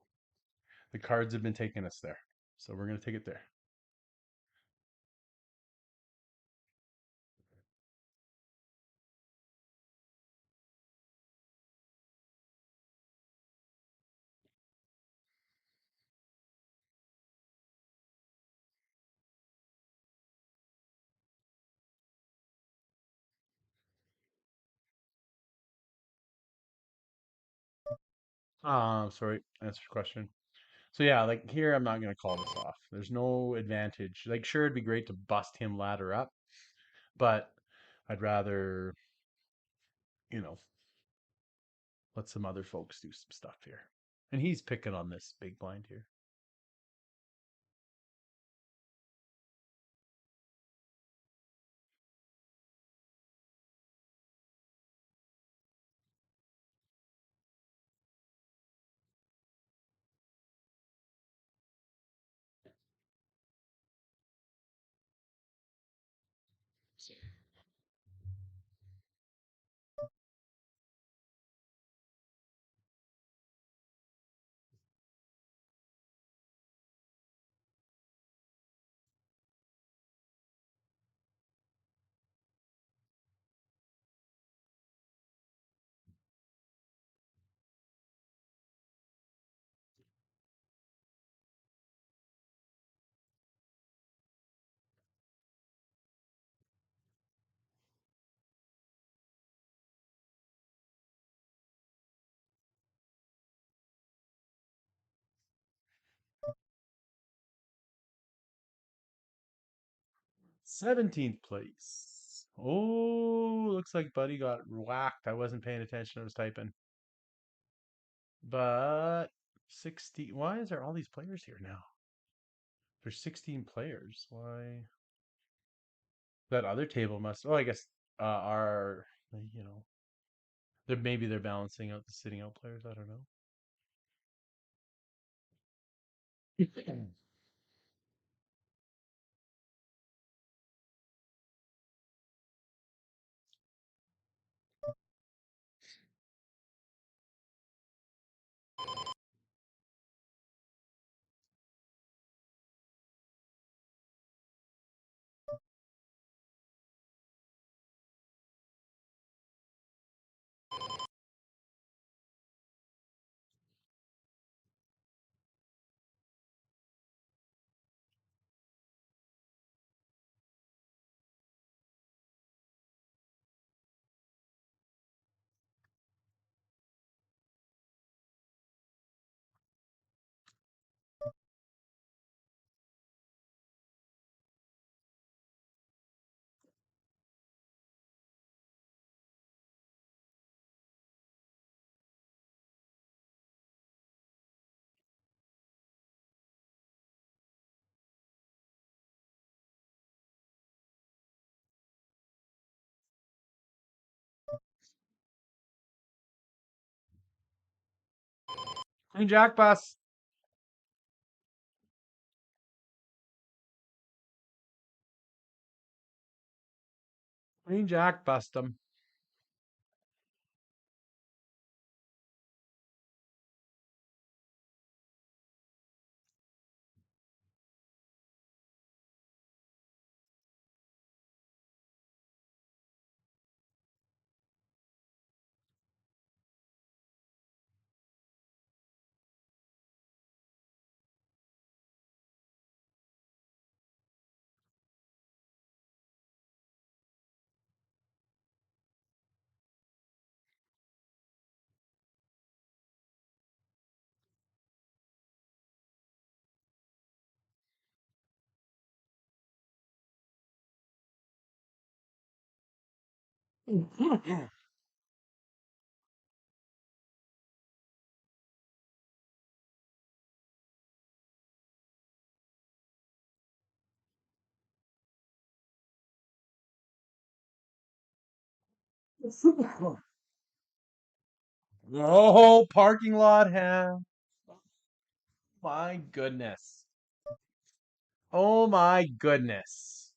the cards have been taking us there. So we're gonna take it there. Sorry, answer the question. So yeah, like here, I'm not gonna call this off. There's no advantage. Like, sure, it'd be great to bust him ladder up, but I'd rather, you know, let some other folks do some stuff here. And he's picking on this big blind here. '17th place. Oh, looks like Buddy got whacked. I wasn't paying attention. I was typing. But 16. Why is there all these players here now? There's 16 players. Why? That other table must. Oh, I guess are you know maybe they're balancing out the sitting out players. I don't know. 'Queen Jack bus. Queen Jack bust them. Oh, parking lot hand. My goodness. Oh my goodness.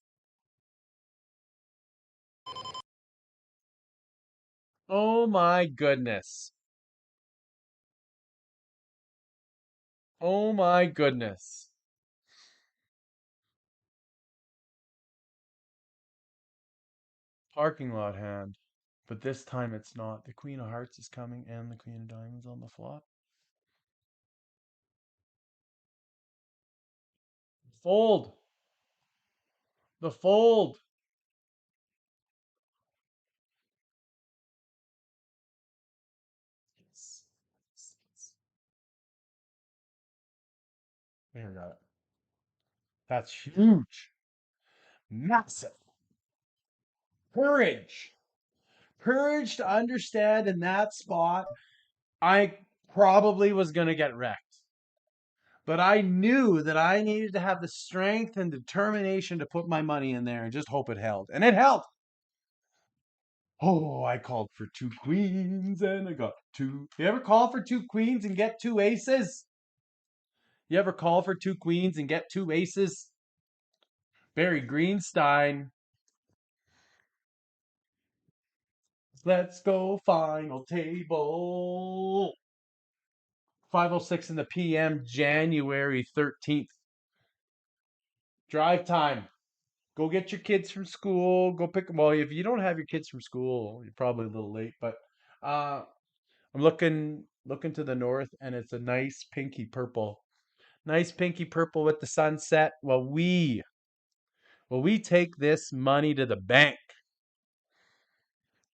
Oh my goodness. Oh my goodness. Parking lot hand. But this time it's not. The Queen of Hearts is coming and the Queen of Diamonds on the flop. Fold. The fold. Here, got it. That's huge. Massive. Courage. Courage to understand in that spot, I probably was going to get wrecked. But I knew that I needed to have the strength and determination to put my money in there and just hope it held. And it held. Oh, I called for two queens and I got two. You ever call for two queens and get two aces? You ever call for two queens and get two aces? Barry Greenstein. Let's go final table. 5:06 in the PM, January 13th. Drive time. Go get your kids from school. Go pick them. Well, if you don't have your kids from school, you're probably a little late. But uh, I'm looking to the north, and it's a nice pinky purple. Nice pinky purple with the sunset. Well, we take this money to the bank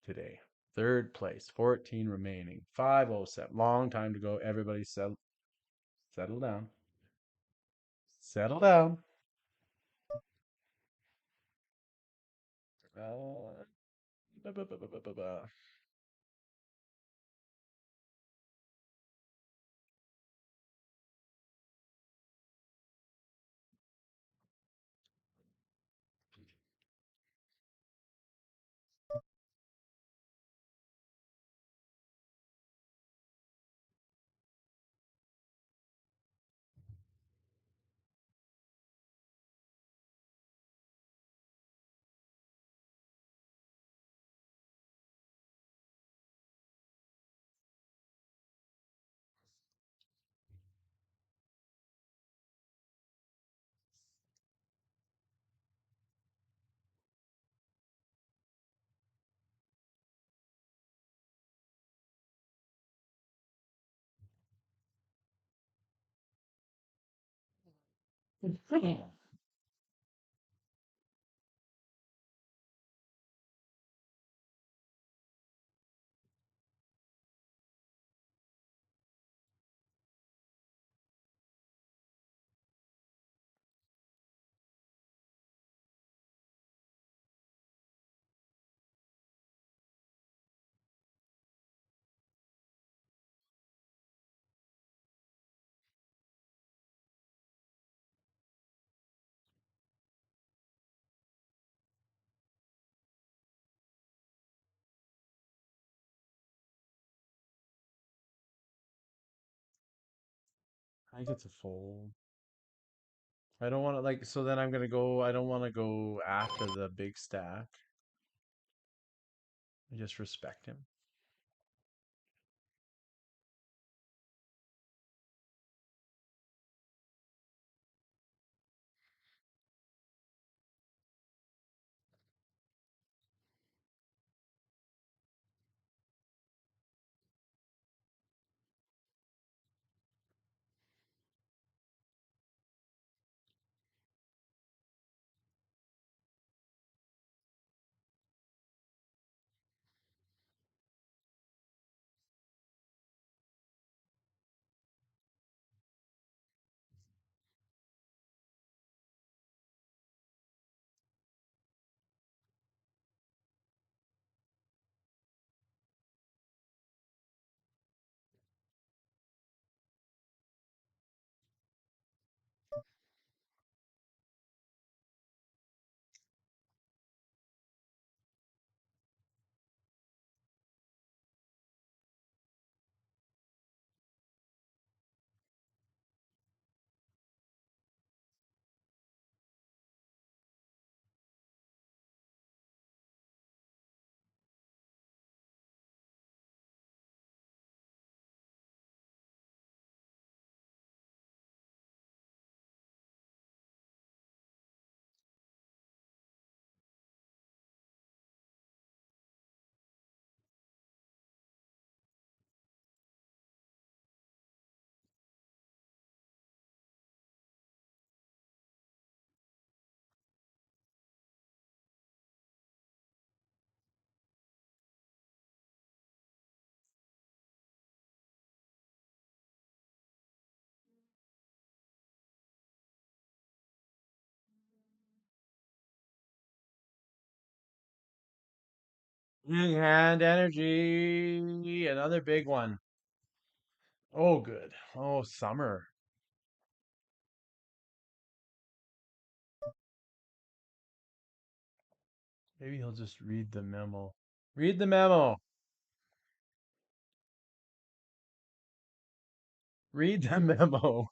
today. Third place, 14 remaining, 5:07. Long time to go. Everybody settle down. Settle down. Uh, ba- ba- ba- ba- ba- ba- ba. I think it's a fold. I don't want to like. So then I'm gonna go. I don't want to go after the big stack. I just respect him. Yin hand energy. Another big one. Oh, good. Oh, summer. Maybe he'll just read the memo. Read the memo. Read the memo.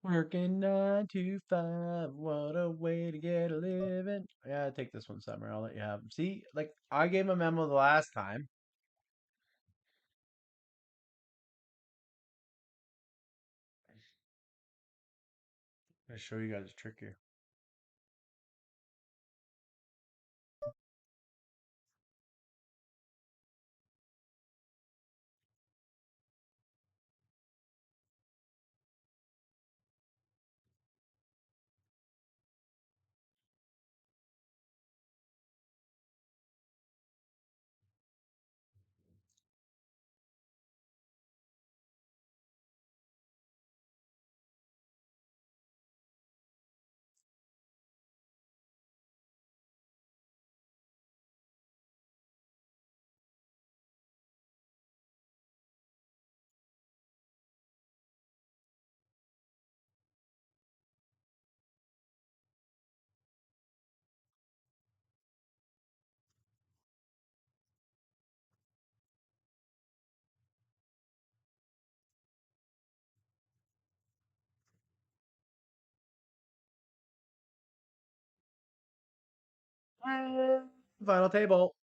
Working 9 to 5. What a way to get a living. Yeah, take this one, Summer. I'll let you have 'em. See, like I gave him a memo the last time. I'm gonna show you guys a trick here. Final table.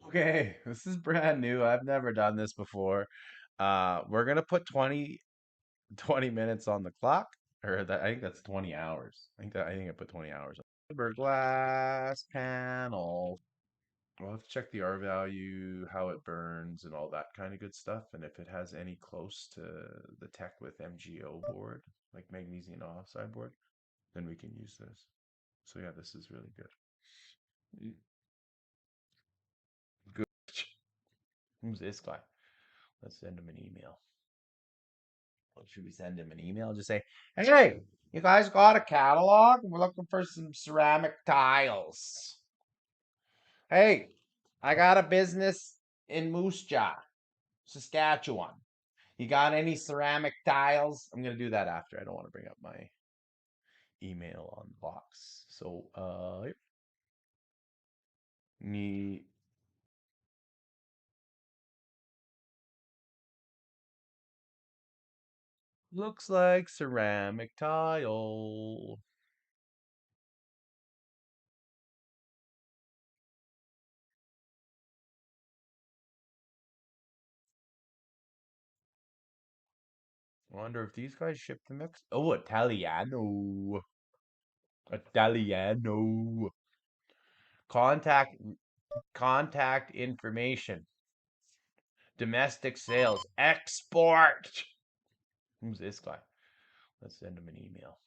Okay, this is brand new. I've never done this before. We're gonna put 20 minutes on the clock. Or that I think that's 20 hours. I think I put 20 hours. Fiberglass panel. We'll have to check the R value, how it burns, and all that kind of good stuff. And if it has any close to the tech with MgO board, like magnesium oxide board, then we can use this. So yeah, this is really good. Good. Who's this guy? Let's send him an email. What should we send him an email? Just say, hey, you guys got a catalog? We're looking for some ceramic tiles. Hey, I got a business in Moose Jaw, Saskatchewan. You got any ceramic tiles? I'm gonna do that after. I don't want to bring up my email on the box. So need looks like ceramic tile. Wonder if these guys ship to Mexico. Oh, Italiano. Italiano. Contact information. Domestic sales. Export. Who's this guy? Let's send him an email.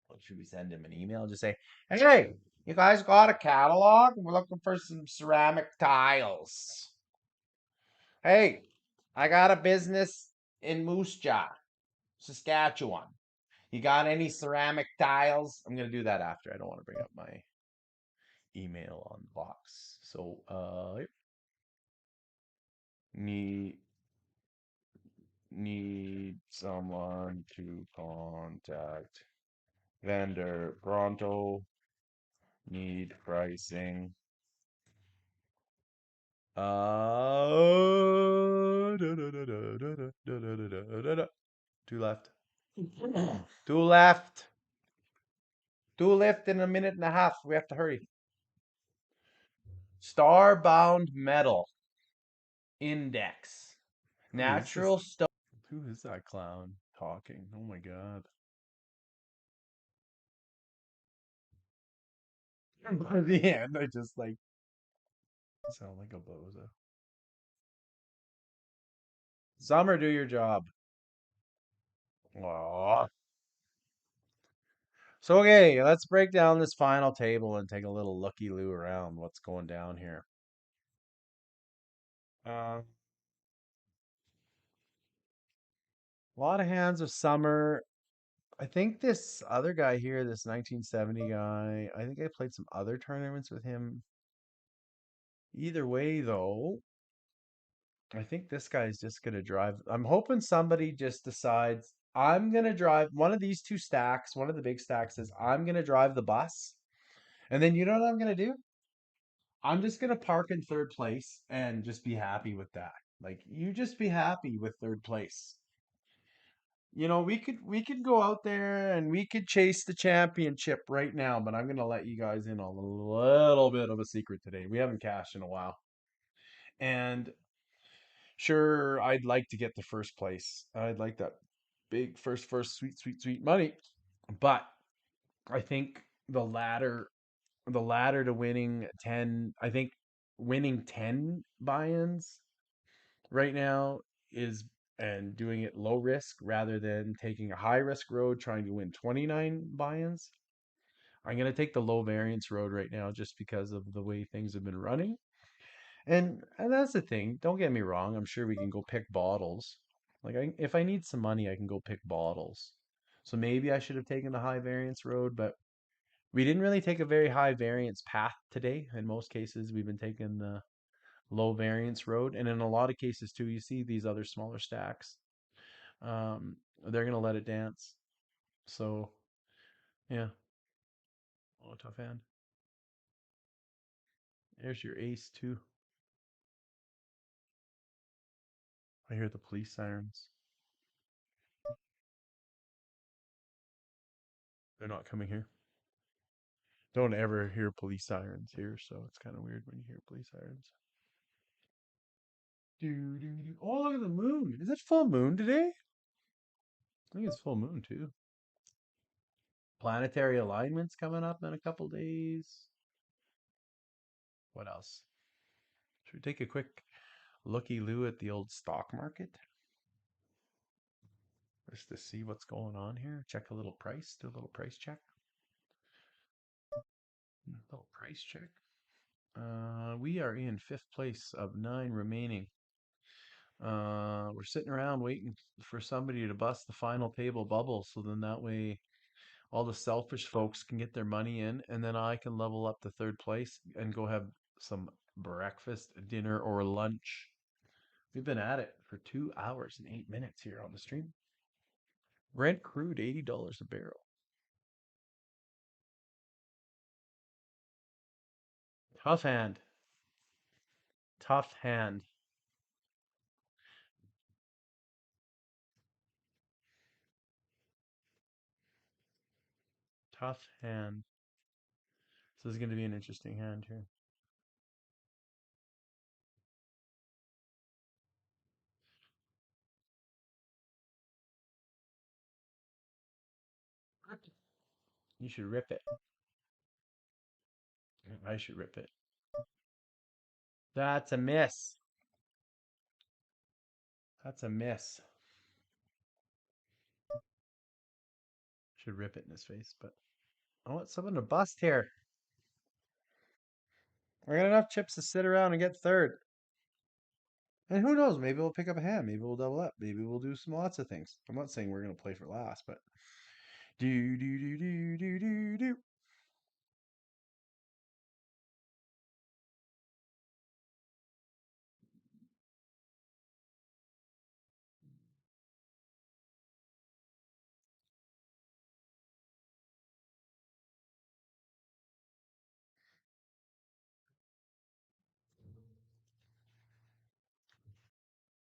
What should we send him an email? Just say, hey, you guys got a catalog? We're looking for some ceramic tiles. Hey, I got a business in Moose Jaw, Saskatchewan. You got any ceramic tiles? I'm gonna do that after. I don't want to bring up my email on the box. So need someone to contact vendor pronto. Need pricing. Two left. Two left. Two left in a minute and a half. We have to hurry. Starbound metal index. Natural stone. Who is that clown talking? Oh my god. By the end, I just like sound like a bozo. Summer, do your job. Aww. So okay, let's break down this final table and take a little looky-loo around what's going down here. A lot of hands of Summer. I think this other guy here, this 1970 guy, I think I played some other tournaments with him. Either way, though, I think this guy's just going to drive. I'm hoping somebody just decides I'm going to drive one of these two stacks. One of the big stacks is I'm going to drive the bus. And then you know what I'm going to do? I'm just going to park in third place and just be happy with that. Like, you just be happy with third place. You know, we could go out there and we could chase the championship right now, but I'm gonna let you guys in on a little bit of a secret today. We haven't cashed in a while. And sure, I'd like to get the first place. I'd like that big first sweet money. But I think the ladder to winning 10, I think winning 10 buy-ins right now is and doing it low risk rather than taking a high risk road trying to win 29 buy-ins. I'm going to take the low variance road right now just because of the way things have been running. And that's the thing. Don't get me wrong. I'm sure we can go pick bottles. Like if I need some money, I can go pick bottles. So maybe I should have taken the high variance road, but we didn't really take a very high variance path today. In most cases, we've been taking the low variance road. And in a lot of cases too, you see these other smaller stacks. They're gonna let it dance. So yeah. Oh, tough hand. There's your ace too. I hear the police sirens. They're not coming here. Don't ever hear police sirens here, so it's kind of weird when you hear police sirens. Oh, look at the moon. Is it full moon today? I think it's full moon too. Planetary alignments coming up in a couple days. What else? Should we take a quick looky-loo at the old stock market? Just to see what's going on here. Check a little price. Do a little price check. A little price check. We are in 5th place of 9 remaining. We're sitting around waiting for somebody to bust the final table bubble, so then that way all the selfish folks can get their money in, and then I can level up to 3rd place and go have some breakfast, dinner, or lunch. We've been at it for 2 hours and 8 minutes here on the stream. Brent crude, $80 a barrel. Tough hand. Tough hand. Tough hand. So this is going to be an interesting hand here. You should rip it. I should rip it. That's a miss. That's a miss. Should rip it in his face, but I want someone to bust here. I got enough chips to sit around and get 3rd. And who knows? Maybe we'll pick up a hand. Maybe we'll double up. Maybe we'll do some lots of things. I'm not saying we're gonna play for last, but do do do do do do do.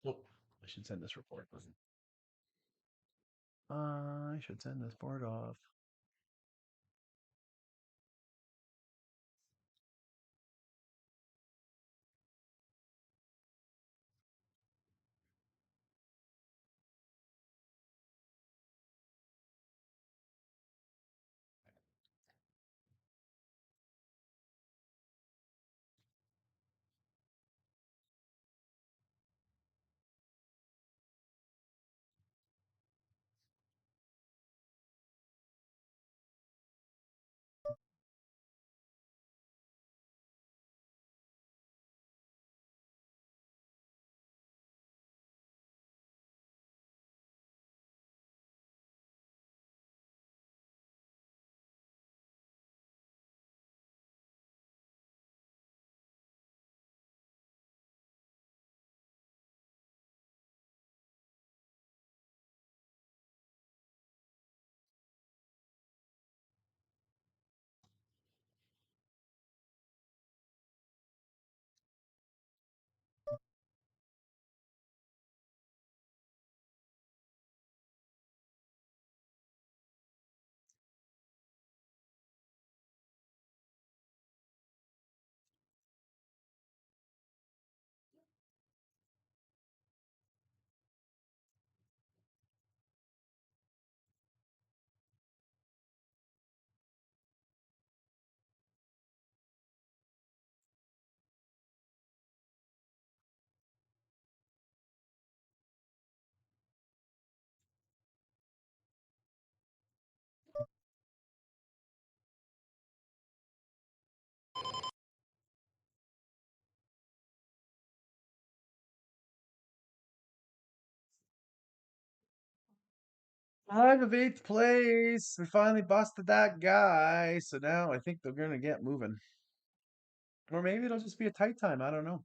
Oh, I should send this report. I should send this board off. Five of 8th place. We finally busted that guy. So now I think they're gonna get moving. Or maybe it'll just be a tight time. I don't know.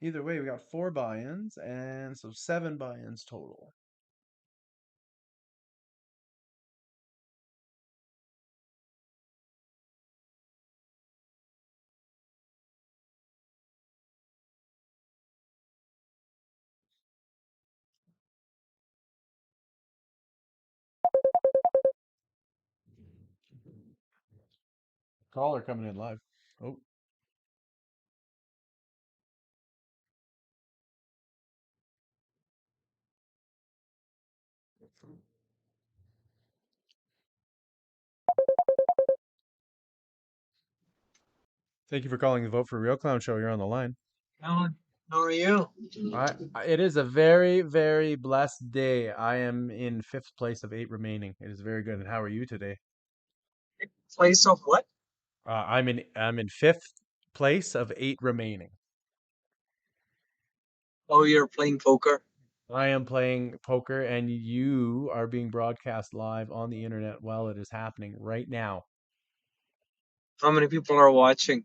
Either way, we got 4 buy-ins, and so 7 buy-ins total. Caller coming in live. Oh, Thank you for calling the Vote for Real Clown show. You're on the line. Alan, how are you? It is a very, very blessed day. I am in fifth place of eight remaining. It is very good. And how are you today? Place of what? I'm in fifth place of eight remaining. Oh, you're playing poker. I am playing poker, and you are being broadcast live on the internet while it is happening right now. How many people are watching?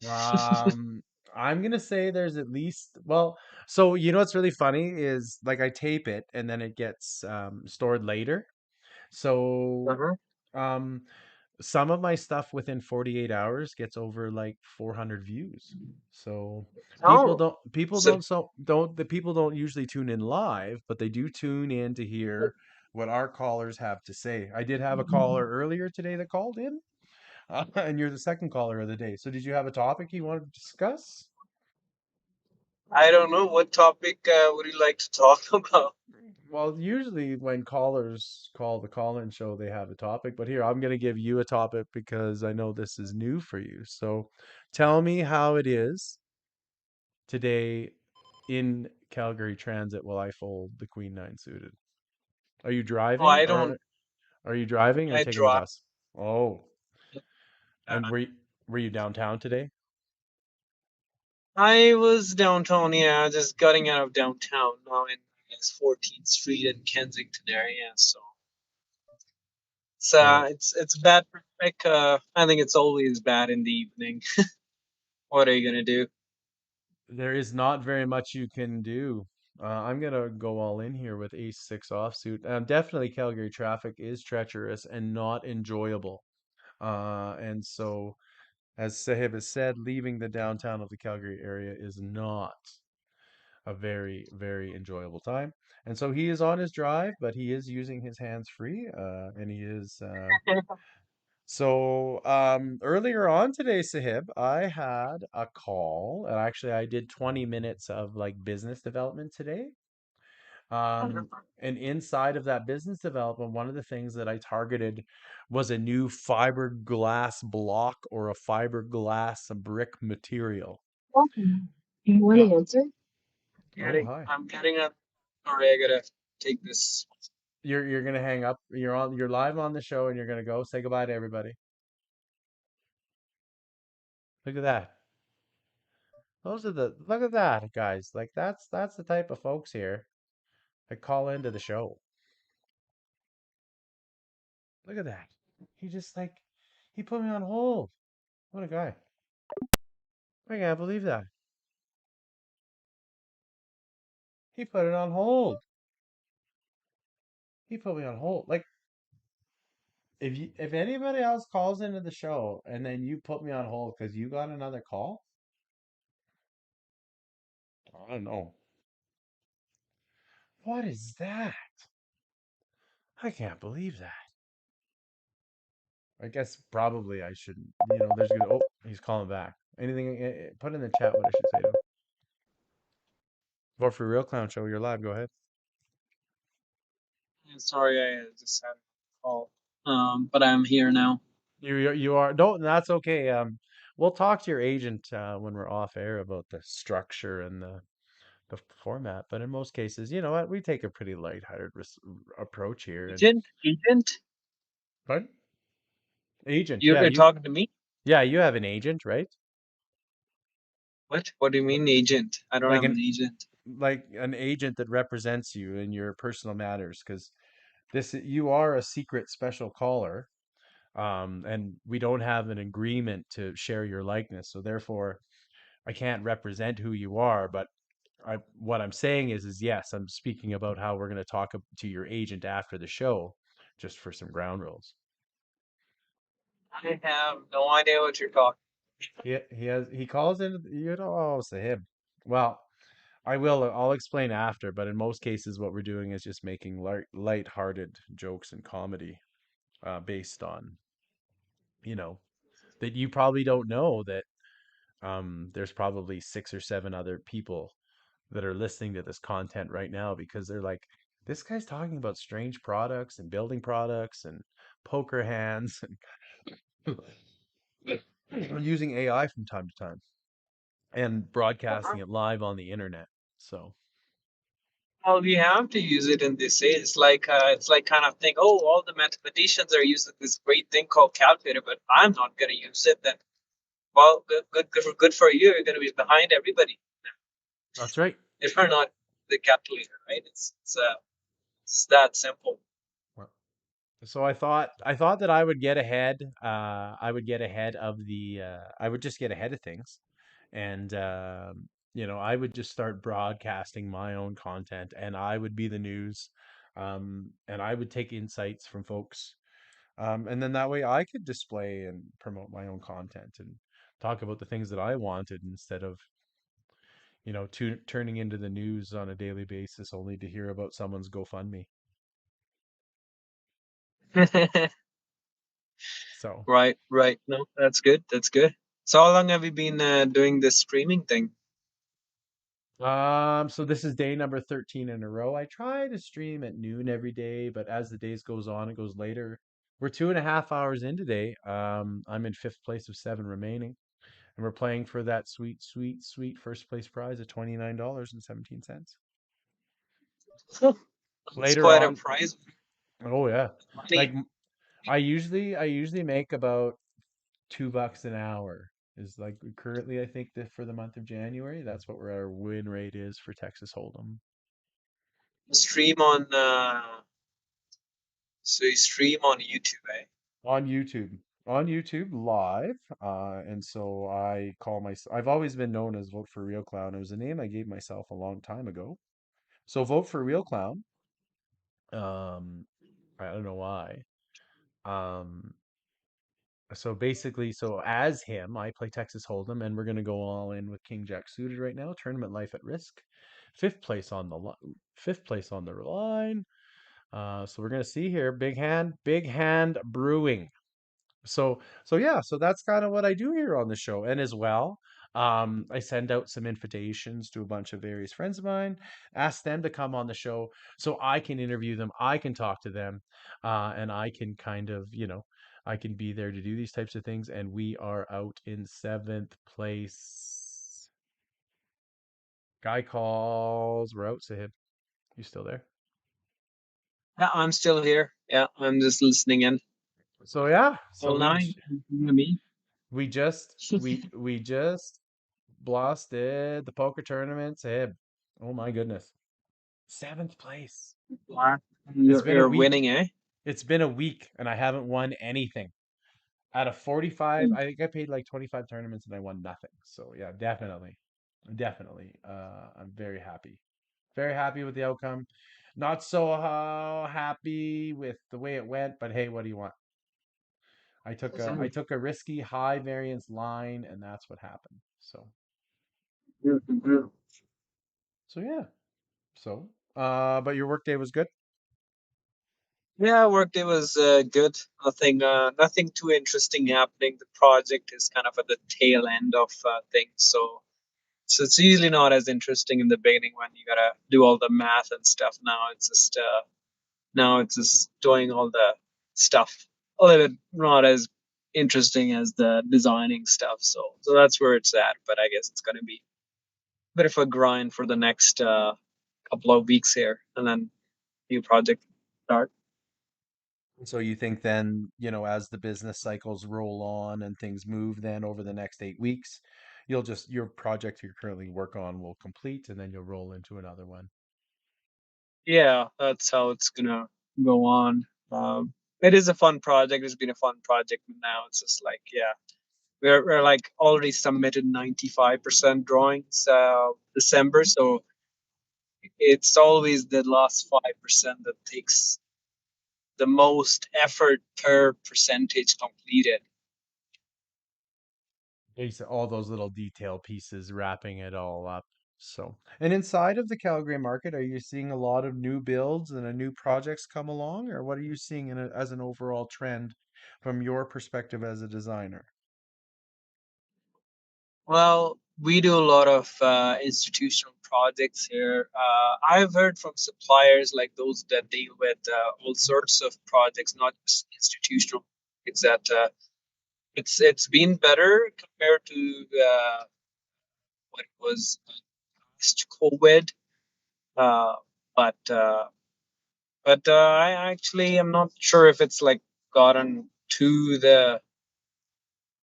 Um, I'm gonna say there's at least, well, so you know what's really funny is like I tape it and then it gets stored later. So Uh-huh. um some of my stuff within 48 hours gets over like 400 views. So Oh, so people don't usually tune in live, but they do tune in to hear what our callers have to say. I did have a caller earlier today that called in, and you're the second caller of the day. So did you have a topic you wanted to discuss? I don't know what topic would you like to talk about? Well, usually when callers call the call-in show, they have a topic, but here I'm going to give you a topic because I know this is new for you. So tell me how it is today in Calgary Transit while I fold the Queen Nine suited. Are you Oh, driving I or don't. are you driving or I taking the drive. bus? Oh, and Uh, were you downtown today? I was downtown. Yeah, just getting out of downtown now in I guess 14th Street and Kensington area. So Oh, it's bad for quick. I think it's always bad in the evening. What are you gonna do? there is not very much you can do. I'm gonna go all in here with Ace Six offsuit. Definitely Calgary traffic is treacherous and not enjoyable. And so, as Sahib has said, leaving the downtown of the Calgary area is not a very, very enjoyable time. And so he is on his drive, but he is using his hands free, and he is. Earlier on today, Sahib, I had a call, and actually I did 20 minutes of like business development today. Um, and inside of that business development, one of the things that I targeted was a new fiberglass block or a fiberglass brick material. Okay. Do you want Now, to answer? oh hi. I'm getting up. Sorry, I gotta take this. You're gonna hang up. You're live on the show and you're gonna go say goodbye to everybody. Look at that. Look at that, guys. Like that's the type of folks here that call into the show. Look at that. He just like he put me on hold. What a guy. I can't believe that. He put it on hold. He put me on hold. Like if anybody else calls into the show and then you put me on hold because you got another call, I don't know. What is that? I can't believe that. I guess probably I shouldn't. There's gonna. Oh, he's calling back. Anything? Put in the chat what I should say to him. Vote for Real Clown Show. You're live. Go ahead. Sorry, I just had a call. But I'm here now. You are. No, that's okay. We'll talk to your agent when we're off air about the structure and the format. But in most cases, you know what? We take a pretty lighthearted approach here. And Agent? pardon? Agent. You're talking to me? Yeah, you have an agent, right? What? What do you mean agent? I don't Like have an an agent. like an agent that represents you in your personal matters, because you are a secret special caller, and we don't have an agreement to share your likeness, so therefore I can't represent who you are. But what I'm saying is yes, I'm speaking about how we're going to talk to your agent after the show, just for some ground rules. I have no idea what you're talking. He calls in, oh, it's him. Well, I'll explain after, but in most cases what we're doing is just making light-hearted jokes and comedy, based on, you know, that you probably don't know that there's probably six or seven other people that are listening to this content right now because they're like, this guy's talking about strange products and building products and poker hands and using AI from time to time and broadcasting it live on the internet. So Well, we have to use it in this age. It's like kind of thing. Oh, all the mathematicians are using this great thing called calculator, but I'm not going to use it. Then, well, good for you. You're going to be behind everybody that's right. if you're not the calculator, right? It's that simple. Well, so I thought that I would get ahead. I would get ahead of the. I would just get ahead of things, and I would just start broadcasting my own content, and I would be the news, and I would take insights from folks, and then that way I could display and promote my own content and talk about the things that I wanted instead of turning into the news on a daily basis only to hear about someone's GoFundMe. So. Right, right. No, that's good. That's good. So how long have you been doing this streaming thing? So this is day number 13 in a row. I try to stream at noon every day, but as the days goes on, it goes later. We're 2.5 hours in today. I'm in fifth place of seven remaining, and we're playing for that sweet, sweet, sweet first place prize of $29.17. It's Later quite a on, prize oh yeah, like money. I usually make about $2 an hour is like currently I think that for the month of January, that's what our win rate is for Texas Hold'em. Stream on so you stream on YouTube, eh? On YouTube. On YouTube live. And so I've always been known as Vote for Real Clown. It was a name I gave myself a long time ago. So Vote for Real Clown. Um, I don't know why. Um, so basically, so as him, I play Texas Hold'em, and we're gonna go all in with King Jack suited right now. Tournament life at risk. Fifth place on the line. So we're gonna see here. Big hand brewing. So yeah, so that's kind of what I do here on the show. And as well, I send out some invitations to a bunch of various friends of mine, ask them to come on the show so I can interview them, I can talk to them, and I can kind of, I can be there to do these types of things. And we are out in seventh place. Guy calls, we're out, Sahib. You still there? Yeah, I'm still here. Yeah, I'm just listening in. So yeah, so All nine. Can you hear me? we just we just blasted the poker tournament, Sahib. Oh my goodness. Seventh place. Wow. It's been a You're week. winning, eh? It's been a week and I haven't won anything. Out of 45, I think I paid like 25 tournaments and I won nothing. So yeah, definitely. Definitely. I'm very happy. Very happy with the outcome. Not so happy with the way it went, but hey, what do you want? I took a risky high variance line and that's what happened. So yeah. So but your workday was good? Yeah, workday was good. Nothing too interesting happening. The project is kind of at the tail end of things, so it's usually not as interesting in the beginning when you gotta do all the math and stuff. Now it's just doing all the stuff a little bit not as interesting as the designing stuff. So that's where it's at. But I guess it's gonna be a bit of a grind for the next couple of weeks here, and then new project start. So you think then, as the business cycles roll on and things move then over the next 8 weeks, your project you're currently work on will complete and then you'll roll into another one. Yeah, that's how it's gonna go on. It is a fun project. It's been a fun project. Now it's just like, yeah, we're like already submitted 95% drawings December, so it's always the last 5% that takes the most effort per percentage completed. All those little detail pieces wrapping it all up. So, and inside of the Calgary market, are you seeing a lot of new builds and new projects come along, or what are you seeing as an overall trend from your perspective as a designer? Well, we do a lot of institutional projects here. I've heard from suppliers like those that deal with all sorts of projects, not just institutional. It's that it's been better compared to what it was post COVID. Uh, but I actually am not sure if it's like gotten to the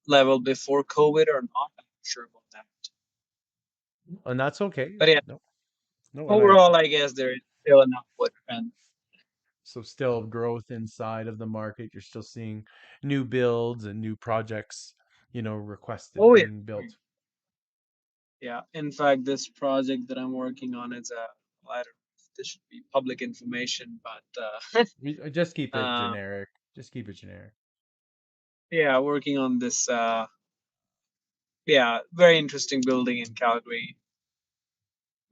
level before COVID or not. I'm not sure about that. And that's okay. But yeah, No, no, and overall, I guess there is still an upward trend. so still growth inside of the market. You're still seeing new builds and new projects, requested Oh yeah, being built. yeah. In fact, this project that I'm working on is well, I don't know if this should be public information, but Just keep it uh, generic. Just keep it generic. yeah, working on this yeah, very interesting building in Calgary.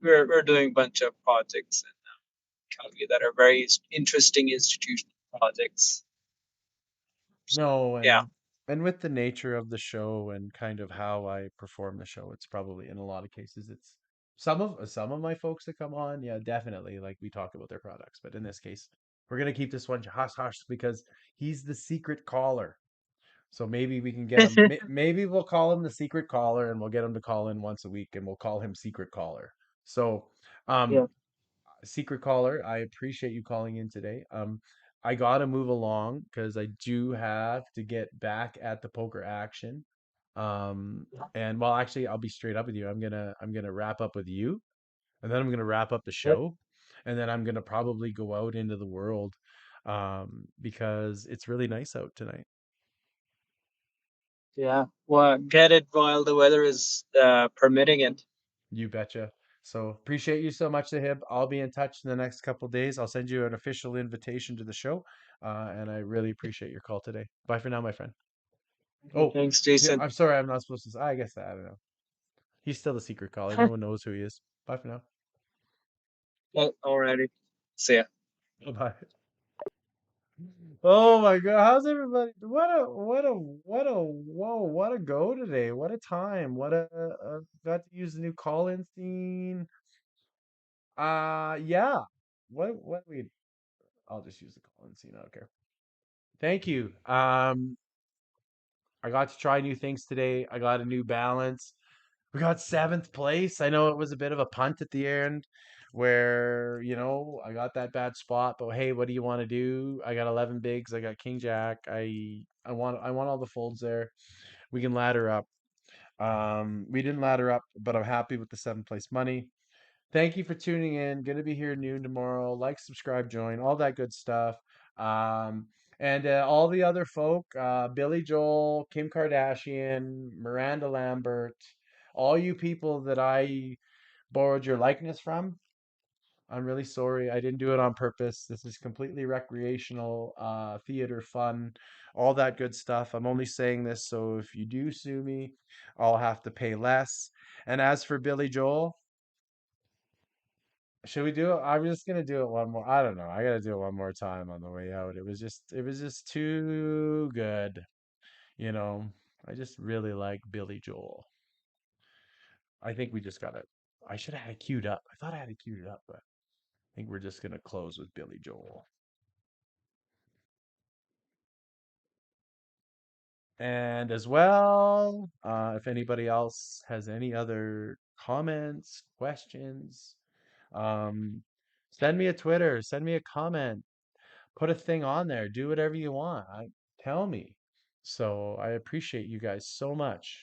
We're doing a bunch of projects in Calgary that are very interesting institutional projects. So No, yeah, and with the nature of the show and kind of how I perform the show, it's probably in a lot of cases it's some of my folks that come on, yeah, definitely like we talk about their products, but in this case, we're gonna keep this one hush hush because he's the secret caller. So maybe we can get him. Maybe we'll call him the secret caller, and we'll get him to call in once a week, and we'll call him secret caller. So, yeah, um, secret caller, I appreciate you calling in today. I gotta move along because I do have to get back at the poker action. Um, and well, actually, I'll be straight up with you. I'm gonna wrap up with you, and then I'm gonna wrap up the show, and then I'm gonna probably go out into the world, because it's really nice out tonight. yeah. Well, get it while the weather is permitting it. You betcha. So appreciate you so much, Sahib. I'll be in touch in the next couple days. I'll send you an official invitation to the show. And I really appreciate your call today. Bye for now, my friend. Oh, Thanks, yeah, Jason. I'm sorry. I'm not supposed to. I guess I don't know. He's still the secret caller. No one knows who he is. Bye for now. Alrighty. See ya. Bye. Oh my God. How's everybody? What a go today. What a time. Got to use the new call-in scene. Yeah. What we I'll just use the call-in scene. I don't care. Thank you. I got to try new things today. I got a new balance. We got seventh place. I know it was a bit of a punt at the end where, I got that bad spot, but hey, what do you want to do? I got 11 bigs. I got King Jack. I want all the folds there. We can ladder up. We didn't ladder up, but I'm happy with the seventh place money. Thank you for tuning in. Gonna be here noon tomorrow. Like, subscribe, join, all that good stuff. Um, and all the other folk, Billy Joel, Kim Kardashian, Miranda Lambert, all you people that I borrowed your likeness from. I'm really sorry. I didn't do it on purpose. This is completely recreational, theater fun, all that good stuff. I'm only saying this so if you do sue me, I'll have to pay less. And as for Billy Joel, should we do it? I'm just gonna do it one more. I don't know. I gotta do it one more time on the way out. It was just too good. You know, I just really like Billy Joel. I think we just gotta. I should have had it queued up. I thought I had it queued up, but I think we're just gonna close with Billy Joel. And as well, if anybody else has any other comments, questions, um, send me a Twitter, send me a comment, put a thing on there, do whatever you want. Tell me. So I appreciate you guys so much.